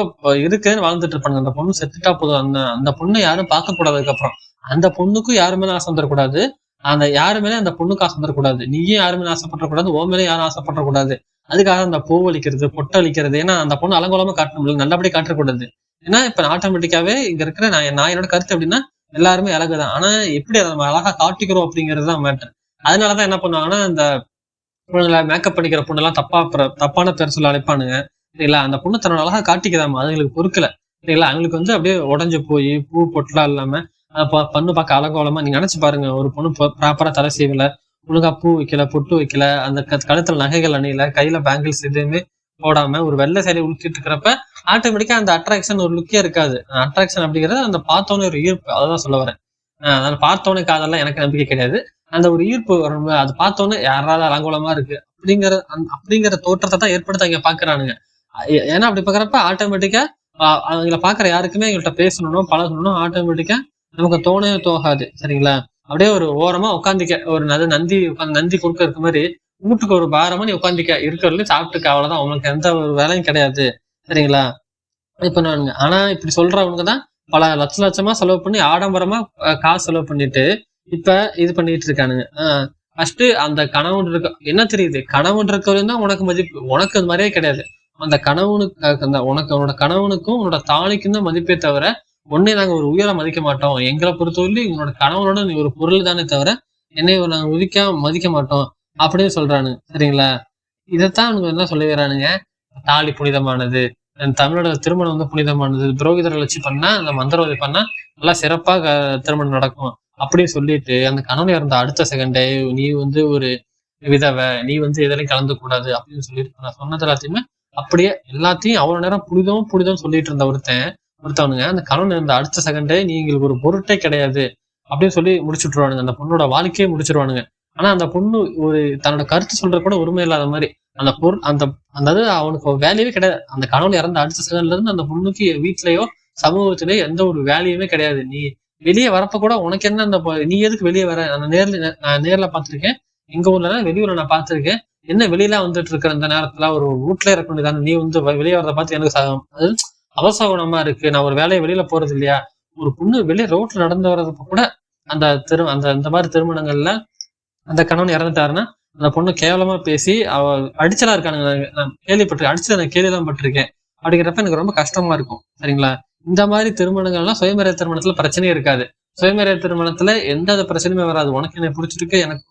இருக்குன்னு வாழ்ந்துட்டு இருப்பானுங்க. அந்த பொண்ணு செத்துட்டா போதும், அந்த பொண்ணு யாரும் பார்க்க கூடாது. அதுக்கப்புறம் அந்த பொண்ணுக்கும் யாரு மேல ஆசை வந்துடக்கூடாது, அந்த யாரு மேலே அந்த பொண்ணுக்கு ஆசை வந்துடக்கூடாது, நீயும் யாரு மேலே ஆசைப்படக்கூடாது, ஓ மேலே யாரும் ஆசைப்படக்கூடாது. அதுக்காக அந்த பூ அழிக்கிறது, பொட்டை அழிக்கிறது. ஏன்னா அந்த பொண்ணு அலங்கோலமா காட்டணும், நல்லபடியா காட்டக்கூடாது. ஏன்னா இப்ப ஆட்டோமேட்டிக்காவே இங்க இருக்கிற நான் என்னோட கருத்து எப்படின்னா எல்லாருமே அழகுதான். ஆனா எப்படி அதை நம்ம அழகா காட்டிக்கிறோம் அப்படிங்கிறது தான் மேட்டர். அதனாலதான் என்ன பண்ணுவாங்கன்னா இந்த பொண்ணுங்களை மேக்கப் பண்ணிக்கிற பொண்ணெல்லாம் தப்பான பேர் சொல்ல அழைப்பானுங்க. சரிங்களா? அந்த பொண்ணு தன்னோட அழகா காட்டிக்கிறாம அதுங்களுக்கு பொறுக்கல. சரிங்களா? அவங்களுக்கு வந்து அப்படியே உடஞ்சு போய் பூ பொட்டலாம் இல்லாம பண்ணு பார்க்க அலங்கோலமா நீங்க நினைச்சு பாருங்க. ஒரு பொண்ணு ப்ராப்பரா தலை செய்வல, ஒழுங்கா பூ வைக்கல, பொட்டு வைக்கல, அந்த கழுத்துல நகைகள் அணியல, கையில பேங்கிள்ஸ் எதுவுமே போடாம ஒரு வெள்ளை சேலை உடுத்திட்டு இருக்கிறப்ப ஆட்டோமேட்டிக்கா அந்த அட்ராக்ஷன் ஒரு லுக்கே இருக்காது. அட்ராக்ஷன் அப்படிங்கிறது அந்த பார்த்தோன்னே ஒரு ஈர்ப்பு, அதான் சொல்ல வரேன். அதனால பார்த்தோன்னே காதெல்லாம் எனக்கு நம்பிக்கை கிடையாது. அந்த ஒரு ஈர்ப்பு வரும். அது பார்த்தோன்னே யாராவது அலங்கோலமா இருக்கு அப்படிங்கிற தோற்றத்தை தான் ஏற்படுத்த இங்க பாக்குறானுங்க. ஏன்னா அப்படி பாக்குறப்ப ஆட்டோமேட்டிக்கா அவங்கள பாக்குற யாருக்குமே எங்கள்கிட்ட பேசணும் பழகணும் ஆட்டோமேட்டிக்கா நமக்கு தோணவே தோகாது. சரிங்களா? அப்படியே ஒரு ஓரமா உட்காந்துக்க, ஒரு நந்தி கொடுக்க இருக்க மாதிரி வீட்டுக்கு ஒரு பாரமா நீ உட்காந்துக்க, இருக்கிறதுல சாப்பிட்டுக்க, அவ்வளவுதான். உங்களுக்கு எந்த ஒரு வேலையும் கிடையாது. சரிங்களா? இப்ப நானுங்க ஆனா இப்படி சொல்றவங்க தான் பல லட்சமா செலவு பண்ணி ஆடம்பரமா காசு செலவு பண்ணிட்டு இப்ப இது பண்ணிட்டு இருக்கானுங்க. ஃபர்ஸ்ட் அந்த கணவன் இருக்க என்ன தெரியுது, கணவன் இருக்கவரையும் தான் உனக்கு மதிப்பு, உனக்கு அது மாதிரியே கிடையாது. அந்த கணவனுக்கு உன்னோட கணவனுக்கும் உன்னோட தாலிக்கும் தான் மதிப்பே தவிர உன்னை நாங்க ஒரு உயர மதிக்க மாட்டோம். எங்களை பொறுத்தவரை உன்னோட கணவனோட நீ ஒரு பொருள் தானே தவிர என்னை நாங்க மதிக்க மாட்டோம் அப்படின்னு சொல்றானு. சரிங்களா? இதைத்தான் அவங்க என்ன சொல்லிடுறானுங்க, தாலி புனிதமானது, தமிழோட திருமணம் வந்து புனிதமானது, புரோகிதர்கள் வச்சு பண்ணா அந்த மந்திரவாதி பண்ணா நல்லா சிறப்பா திருமணம் நடக்கும் அப்படின்னு சொல்லிட்டு அந்த கணவன் இறந்த அடுத்த செகண்டே நீ வந்து ஒரு விதவை, நீ வந்து எதிலையும் கலந்து கூடாது அப்படின்னு சொல்லிட்டு நான் சொன்னது எல்லாத்தையுமே அப்படியே எல்லாத்தையும் அவ்வளவு நேரம் புனிதம் சொல்லிட்டு இருந்த ஒருத்தவனுங்க அந்த கணவன் இருந்த அடுத்த செகண்டே நீ எங்களுக்கு ஒரு பொருட்டே கிடையாது அப்படின்னு சொல்லி முடிச்சுட்டுருவானுங்க. அந்த பொண்ணோட வாழ்க்கையே முடிச்சிருவானுங்க. ஆனா அந்த பொண்ணு ஒரு தன்னோட கருத்து சொல்ற கூட உரிமை இல்லாத மாதிரி அந்த பொருள் அந்த அவனுக்கு வேலையே கிடையாது. அந்த கணவன் இறந்த அடுத்த செகண்ட்ல இருந்து அந்த பொண்ணுக்கு வீட்லயோ சமூகத்திலேயோ எந்த ஒரு வேலையுமே கிடையாது. நீ வெளியே வரப்ப கூட உனக்கு என்ன நீ எதுக்கு வெளியே வர, நான் நேர்ல பாத்திருக்கேன், எங்க ஊர்ல வெளியூர்ல நான் பாத்திருக்கேன். என்ன வெளியில வந்துட்டு இருக்கிற இந்த நேரத்துல ஒரு வீட்டுல இருக்க வேண்டியதானே, நீ வந்து வெளியே வரத பார்த்து எனக்கு அது அவசகுணமா இருக்கு, நான் ஒரு வேலையை வெளியில போறது இல்லையா. ஒரு பொண்ணு வெளியே ரோட்ல நடந்து வர்றதுப்ப கூட அந்த மாதிரி திருமணங்கள்ல அந்த கணவன் இறந்துட்டாருன்னா அந்த பொண்ணு கேவலமா பேசி அவ அடிச்சலா இருக்கானுங்க. நான் கேள்விப்பட்டிருக்கேன், அடிச்சு நான் கேள்விதான் பட்டிருக்கேன். அப்படிங்கிறப்ப எனக்கு ரொம்ப கஷ்டமா இருக்கும். சரிங்களா? இந்த மாதிரி திருமணங்கள்லாம் சுயமரியாதை திருமணத்துல பிரச்சனையே இருக்காது. சுயமரியாதை திருமணத்துல எந்த பிரச்சனையுமே வராது. உனக்கு என்னை பிடிச்சிருக்கு, எனக்கு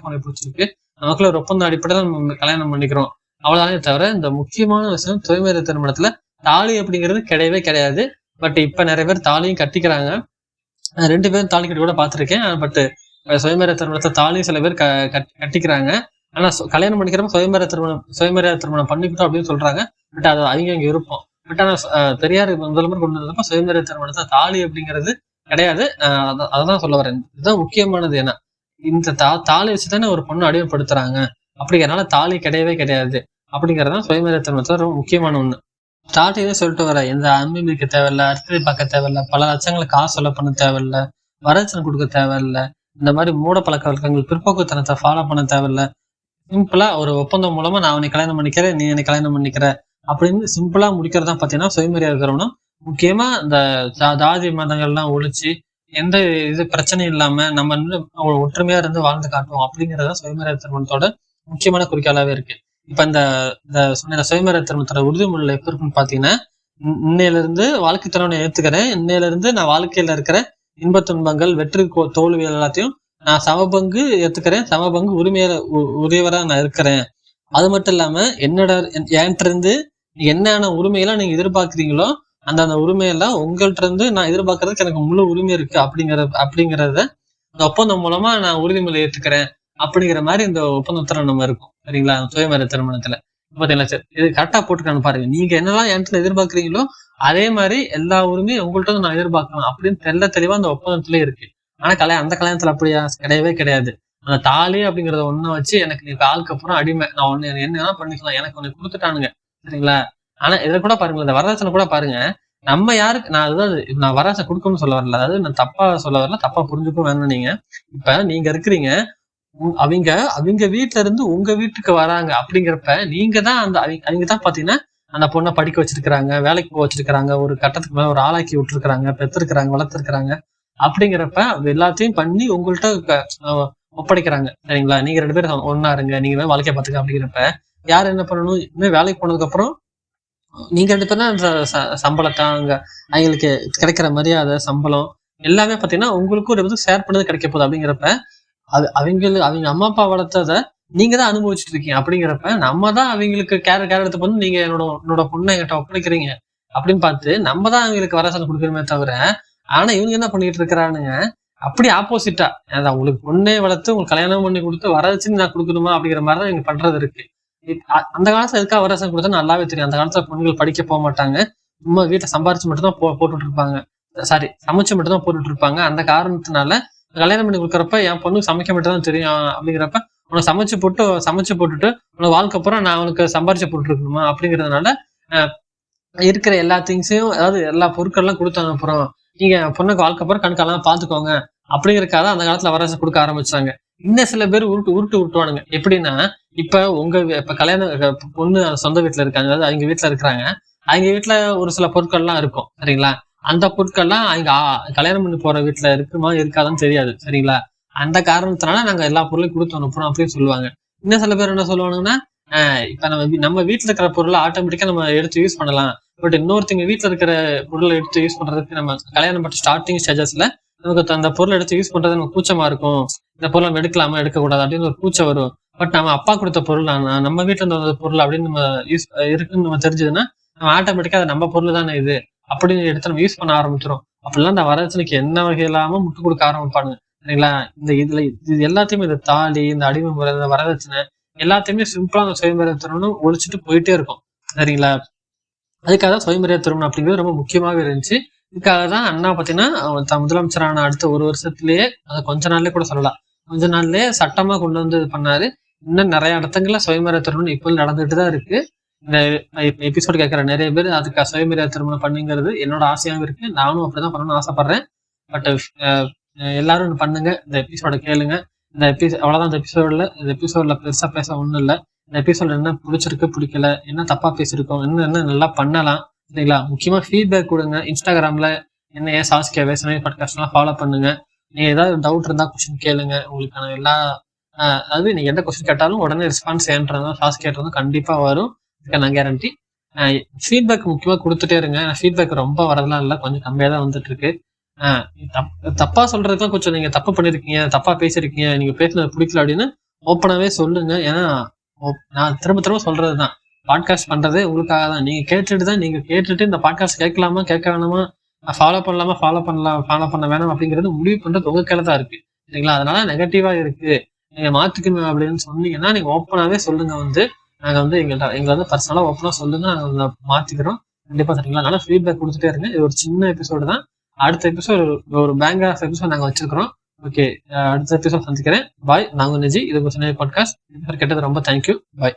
உனக்கு பிடிச்சிருக்கு, நமக்குள்ள ஒரு ஒப்பந்த அடிப்படையில நம்ம கல்யாணம் பண்ணிக்கிறோம், அவ்வளவுதானே தவிர இந்த முக்கியமான விஷயம் சுயமரியாதை திருமணத்துல தாலி அப்படிங்கிறது கிடையவே கிடையாது. பட் இப்ப நிறைய பேர் தாலியும் கட்டிக்கிறாங்க. 2 பேரும் தாலி கட்டி கூட பாத்திருக்கேன். பட் சுயமரியாதை திருமணத்துல தாலியும் சில பேர் கட்டிக்கிறாங்க. ஆனா கல்யாணம் பண்ணிக்கிறப்ப சுயமரியாதை திருமணம் பண்ணிக்கிட்டோம் அப்படின்னு சொல்றாங்க. பட் அது அவங்க இருப்போம். பட் ஆனா பெரியார் முதல்வர் கொண்டு வந்தப்ப சுயமரியாதை திருமணத்துல தாலி அப்படிங்கிறது கிடையாது. அதான் சொல்ல வரேன். இதுதான் முக்கியமானது. ஏன்னா இந்த தாலி வச்சுதானே ஒரு பொண்ணு அடிமைப்படுத்துறாங்க. அப்படிங்கிறனால தாலி கிடையவே கிடையாது. அப்படிங்கறதுதான் சுயமரியாதை திருமணத்துல ரொம்ப முக்கியமான ஒண்ணு. ஸ்டார்டிங்கே சொல்லிட்டு வர, எந்த அனுபவிக்க தேவையில்ல, அடுத்தது பார்க்க தேவையில்ல, பல லட்சங்களை காசு செலவு பண்ண தேவையில்ல, வரதட்சணை கொடுக்க தேவையில்ல, இந்த மாதிரி மூட பழக்க வழக்கங்கள் பிற்போக்குத்தனத்தை ஃபாலோ பண்ண தேவையில்ல. சிம்பிளா ஒரு ஒப்பந்தம் மூலமா நான் அவனை கல்யாணம் பண்ணிக்கிறேன், நீ என்னை கல்யாணம் பண்ணிக்கிற அப்படின்னு சிம்பிளா முடிக்கிறதா பாத்தீங்கன்னா சுயமரியாதை திருமணம். முக்கியமா இந்த ஜாதி மதங்கள்லாம் ஒழிச்சு எந்த இது பிரச்சனையும் இல்லாம நம்ம வந்து ஒற்றுமையா இருந்து வாழ்ந்து காட்டுவோம் அப்படிங்கறத சுயமரியாதை திருமணத்தோட முக்கியமான குறிக்கோளாவே இருக்கு. இப்ப இந்த சொன்ன சுயமரியாதை திருமணத்தோட உறுதிமொழியில எப்படி இருக்குன்னு பாத்தீங்கன்னா, இன்னையில இருந்து வாழ்க்கை திறனை ஏத்துக்கிறேன், இன்னையில இருந்து நான் வாழ்க்கையில இருக்கிற இன்ப துன்பங்கள் வெற்றி தோல்விகள் எல்லாத்தையும் நான் சமபங்கு ஏத்துக்கிறேன், சமபங்கு உரியவரா நான் இருக்கிறேன் அது மட்டும் இல்லாம என்கிட்ட இருந்து என்னென்ன உரிமையெல்லாம் நீங்க எதிர்பார்க்குறீங்களோ அந்த உரிமையெல்லாம் உங்கள்கிட்ட இருந்து நான் எதிர்பார்க்கறதுக்கு எனக்கு முழு உரிமை இருக்கு அப்படிங்கறத இந்த ஒப்பந்தம் மூலமா நான் உறுதிமொழி ஏத்துக்கிறேன் அப்படிங்கிற மாதிரி இந்த ஒப்பந்தத்துல நம்ம இருக்கும். சரிங்களா? சுயமரியாதை திருமணத்துல பாத்தீங்களா சார், இது கரெக்டா போட்டுக்கான்னு பாருங்க. நீங்க என்னெல்லாம் என்கிட்ட எதிர்பார்க்குறீங்களோ அதே மாதிரி எல்லா உரிமையும் உங்கள்கிட்ட நான் எதிர்பார்க்கலாம் அப்படின்னு தெளிவா அந்த ஒப்பந்தத்துல இருக்கு. ஆனா அந்த கல்யாணத்துல அப்படியா? கிடையவே கிடையாது. அந்த தாலி அப்படிங்கறத ஒண்ணு வச்சு எனக்கு நீ ஆளுக்கு அப்புறம் அடிமை, நான் ஒண்ணு என்ன பண்ணிக்கலாம், எனக்கு ஒண்ணு கொடுத்துட்டானுங்க. சரிங்களா? ஆனா இதை கூட பாருங்க, இந்த வரதட்சணை கூட பாருங்க. நம்ம யாருக்கு நான் வரதட்சணை கொடுக்கணும்னு சொல்ல வரல, அதாவது நான் தப்பா சொல்ல வரல, தப்பா புரிஞ்சுக்கும் வேணும். நீங்க இப்ப நீங்க இருக்கிறீங்க, அவங்க வீட்டுல இருந்து உங்க வீட்டுக்கு வராங்க அப்படிங்கிறப்ப நீங்க தான் அவங்க தான் பாத்தீங்கன்னா அந்த பொண்ணை படிக்க வச்சிருக்கிறாங்க, வேலைக்கு போக வச்சிருக்கிறாங்க, ஒரு கட்டத்துக்கு மேல ஒரு ஆளாக்கி விட்டுருக்காங்க, பெற்றிருக்கிறாங்க, வளர்த்துருக்காங்க. அப்படிங்கிறப்ப எல்லாத்தையும் பண்ணி உங்கள்கிட்ட ஒப்படைக்கிறாங்க. சரிங்களா? நீங்க 2 பேரும் ஒன்னா இருங்க, நீங்க வாழ்க்கைய பாத்துக்க. அப்படிங்கிறப்ப யார் என்ன பண்ணணும்? இனிமே வேலைக்கு போனதுக்கு அப்புறம் நீங்க 2 பேரும் தான் சம்பளத்தை அவங்களுக்கு கிடைக்கிற மரியாதை, சம்பளம் எல்லாமே பாத்தீங்கன்னா உங்களுக்கும் ஷேர் பண்ணது கிடைக்க போகுது. அப்படிங்கிறப்ப அது அவங்க அம்மா அப்பா வளர்த்ததை நீங்க தான் அனுபவிச்சுட்டு இருக்கீங்க. அப்படிங்கிறப்ப நம்ம தான் அவங்களுக்கு கேர் எடுத்து பண்ணி நீங்க என்னோட பொண்ணை என்கிட்ட ஒப்படைக்கிறீங்க அப்படின்னு பார்த்து நம்ம தான் அவங்களுக்கு வரதட்சணை கொடுக்கணுமே தவிர, ஆனா இவங்க என்ன பண்ணிட்டு இருக்கிறானுங்க, அப்படி ஆப்போசிட்டா உங்களுக்கு பொண்ணே வளர்த்து உங்களுக்கு கல்யாணம் பண்ணி கொடுத்து வரதட்சணை நான் கொடுக்கணுமா அப்படிங்கிற மாதிரிதான் இவங்க பண்றது இருக்கு. அந்த காலத்துல எதுக்காக வரதட்சணை கொடுத்தா நல்லாவே தெரியும். அந்த காலத்துல பெண்கள் படிக்க போக மாட்டாங்க, சும்மா வீட்டுல சம்பாரிச்சு மட்டும் தான் போட்டுட்டு இருப்பாங்க, சமைச்சு மட்டும் தான் போட்டுட்டு இருப்பாங்க. அந்த காரணத்தினால கல்யாணம் பண்ணி கொடுக்குறப்ப என் பொண்ணுக்கு சமைக்க மட்டும் தான் தெரியும் அப்படிங்கிறப்ப உனக்கு சமைச்சு போட்டுட்டு உனக்கு வாழ்க்கை அப்புறம் நான் உனக்கு சம்பாரிச்சு போட்டு இருக்கணுமா அப்படிங்கிறதுனால இருக்கிற எல்லா திங்ஸையும், அதாவது எல்லா பொருட்கள்லாம் கொடுத்தாங்க. அப்புறம் நீங்க பொண்ணுக்கு வாழ்க்கை அப்புறம் கணக்கெல்லாம் பாத்துக்கோங்க அப்படிங்கறக்காக அந்த காலத்துல வரதட்சணை கொடுக்க ஆரம்பிச்சாங்க. இன்னும் சில பேர் உருட்டுவானுங்க. எப்படின்னா, இப்ப கல்யாணம் பொண்ணு சொந்த வீட்டுல இருக்காங்க, அதாவது அவங்க வீட்டுல இருக்கிறாங்க, அவங்க வீட்டுல ஒரு சில பொருட்கள்லாம் இருக்கும். சரிங்களா? அந்த பொருட்கள்லாம் அவங்க கல்யாணம் பண்ணி போற வீட்டுல இருக்குமா இருக்காதுன்னு தெரியாது. சரிங்களா? அந்த காரணத்தினால நாங்க எல்லா பொருளையும் கொடுத்து அனுப்புறோம் அப்படின்னு சொல்லுவாங்க. இன்னும் சில பேர் என்ன சொல்லுவாங்கன்னா, இப்ப நம்ம வீட்டுல இருக்கிற பொருளை ஆட்டோமேட்டிக்கா நம்ம எடுத்து யூஸ் பண்ணலாம், பட் இன்னொருத்தங்க வீட்டுல இருக்கிற பொருளை எடுத்து யூஸ் பண்றதுக்கு நம்ம கல்யாணம் பண்ற ஸ்டார்டிங் ஸ்டேஜஸ்ல நமக்கு அந்த பொருளை எடுத்து யூஸ் பண்றது நமக்கு கூச்சமா இருக்கும். இந்த பொருள் நம்ம எடுக்கலாமா எடுக்கக்கூடாது அப்படின்னு ஒரு கூச்சம் வரும். பட் நம்ம அப்பா கொடுத்த பொருள், நம்ம வீட்டுல இருந்த பொருள் அப்படின்னு நம்ம யூஸ் இருக்குன்னு நம்ம தெரிஞ்சதுன்னா நம்ம ஆட்டோமேட்டிக்கா அது நம்ம பொருள் தானே இது அப்படின்னு எடுத்து நம்ம யூஸ் பண்ண ஆரம்பிச்சிடும். அப்படிலாம் அந்த வரதட்சணைக்கு என்ன வகையிலாம முட்டு கொடுக்க ஆரம்பிப்பானுங்க. சரிங்களா? இது எல்லாத்தையுமே, இந்த தாலி, இந்த அடிமை முறை, இந்த வரதட்சணை எல்லாத்தையுமே சிம்பிளா அந்த சுயமரியாதை திருமணம் ஒழிச்சுட்டு போயிட்டே இருக்கும். சரிங்களா? அதுக்காக தான் சுயமரியாதை திருமணம் அப்படிங்கிறது ரொம்ப முக்கியமாவே இருந்துச்சு. இதுக்காக தான் அண்ணா பாத்தீங்கன்னா முதலமைச்சரான அடுத்த 1 வருஷத்துலயே, அதை கொஞ்ச நாள்லயே கூட சொல்லலாம், கொஞ்ச நாள்லயே சட்டமா கொண்டு வந்து பண்ணாரு. இன்னும் நிறைய இடத்துங்கள்ல சுயமரியாதை திருமணம் இப்போ நடந்துட்டு தான் இருக்கு. இந்த எபிசோட் கேட்கிற நிறைய பேர் அதுக்கு சுயமரியாதை திருமணம் பண்ணுங்கிறது என்னோட ஆசையாவும் இருக்கு. நானும் அப்படிதான் பண்ணணும்னு ஆசைப்படுறேன். பட் எல்லாரும் பண்ணுங்க, இந்த எபிசோட கேளுங்க. அவ்வளவுதான் இந்த எபிசோட்ல பெருசா பேச ஒண்ணும் இல்லை. இந்த எபிசோட் என்ன பிடிச்சிருக்கு, பிடிக்கல, என்ன தப்பா பேசிருக்கோம், என்ன நல்லா பண்ணலாம், சரிங்களா? முக்கியமா ஃபீட்பேக் கொடுங்க. இன்ஸ்டாகிராம்ல என்ன சாஸ்கியா வேசனை பாட்காஸ்ட் எல்லாம் ஃபாலோ பண்ணுங்க. நீங்க ஏதாவது டவுட் இருந்தா கொஸ்டின் கேளுங்க. உங்களுக்கான எல்லா அதாவது நீங்க எந்த கொஸ்டின் கேட்டாலும் உடனே ரெஸ்பான்ஸ் ஏன்றதும் சாஸ்கியாட்டு கண்டிப்பா வரும், நான் கேரண்டி. ஃபீட்பேக் முக்கியமா கொடுத்துட்டே இருங்க. ஃபீட்பேக் ரொம்ப வரதெல்லாம் இல்லை, கொஞ்சம் கம்மியா தான் வந்துட்டு இருக்கு. தப்பா சொல்றதுக்குலாம் கொஞ்சம் நீங்க தப்பு பண்ணிருக்கீங்க, தப்பா பேசிருக்கீங்க, நீங்க பேசுனது பிடிக்கல அப்படின்னு ஓப்பனாவே சொல்லுங்க. ஏன்னா நான் திரும்ப சொல்றதுதான், பாட்காஸ்ட் பண்றதே உங்களுக்காக தான். நீங்க கேட்டுட்டு இந்த பாட்காஸ்ட் கேட்கலாமா கேட்க வேணாமா, ஃபாலோ பண்ண வேணாம் அப்படிங்கிறது முடிவு பண்றது உங்க கையில தான் இருக்கு. சரிங்களா? அதனால நெகட்டிவா இருக்கு, நீங்க மாத்திக்கணும் அப்படின்னு சொன்னீங்கன்னா நீங்க ஓப்பனாவே சொல்லுங்க. நாங்க எங்களை பர்சனலா ஓப்பனா சொல்லுங்க, நாங்க மாத்திக்கிறோம் கண்டிப்பா. சரிங்களா? அதனால ஃபீட்பேக் கொடுத்துட்டே இருங்க. இது ஒரு சின்ன எபிசோடு தான். அடுத்த எபிசோட் ஒரு பேங்க் ஆஃப் எபிசோட் நாங்க வச்சிருக்கிறோம். ஓகே, அடுத்த எபிசோட் சந்திக்கிறேன். பாய். நாங்க நிஜி. இது பாட்காஸ்ட் கேட்டது ரொம்ப தேங்க்யூ. பாய்.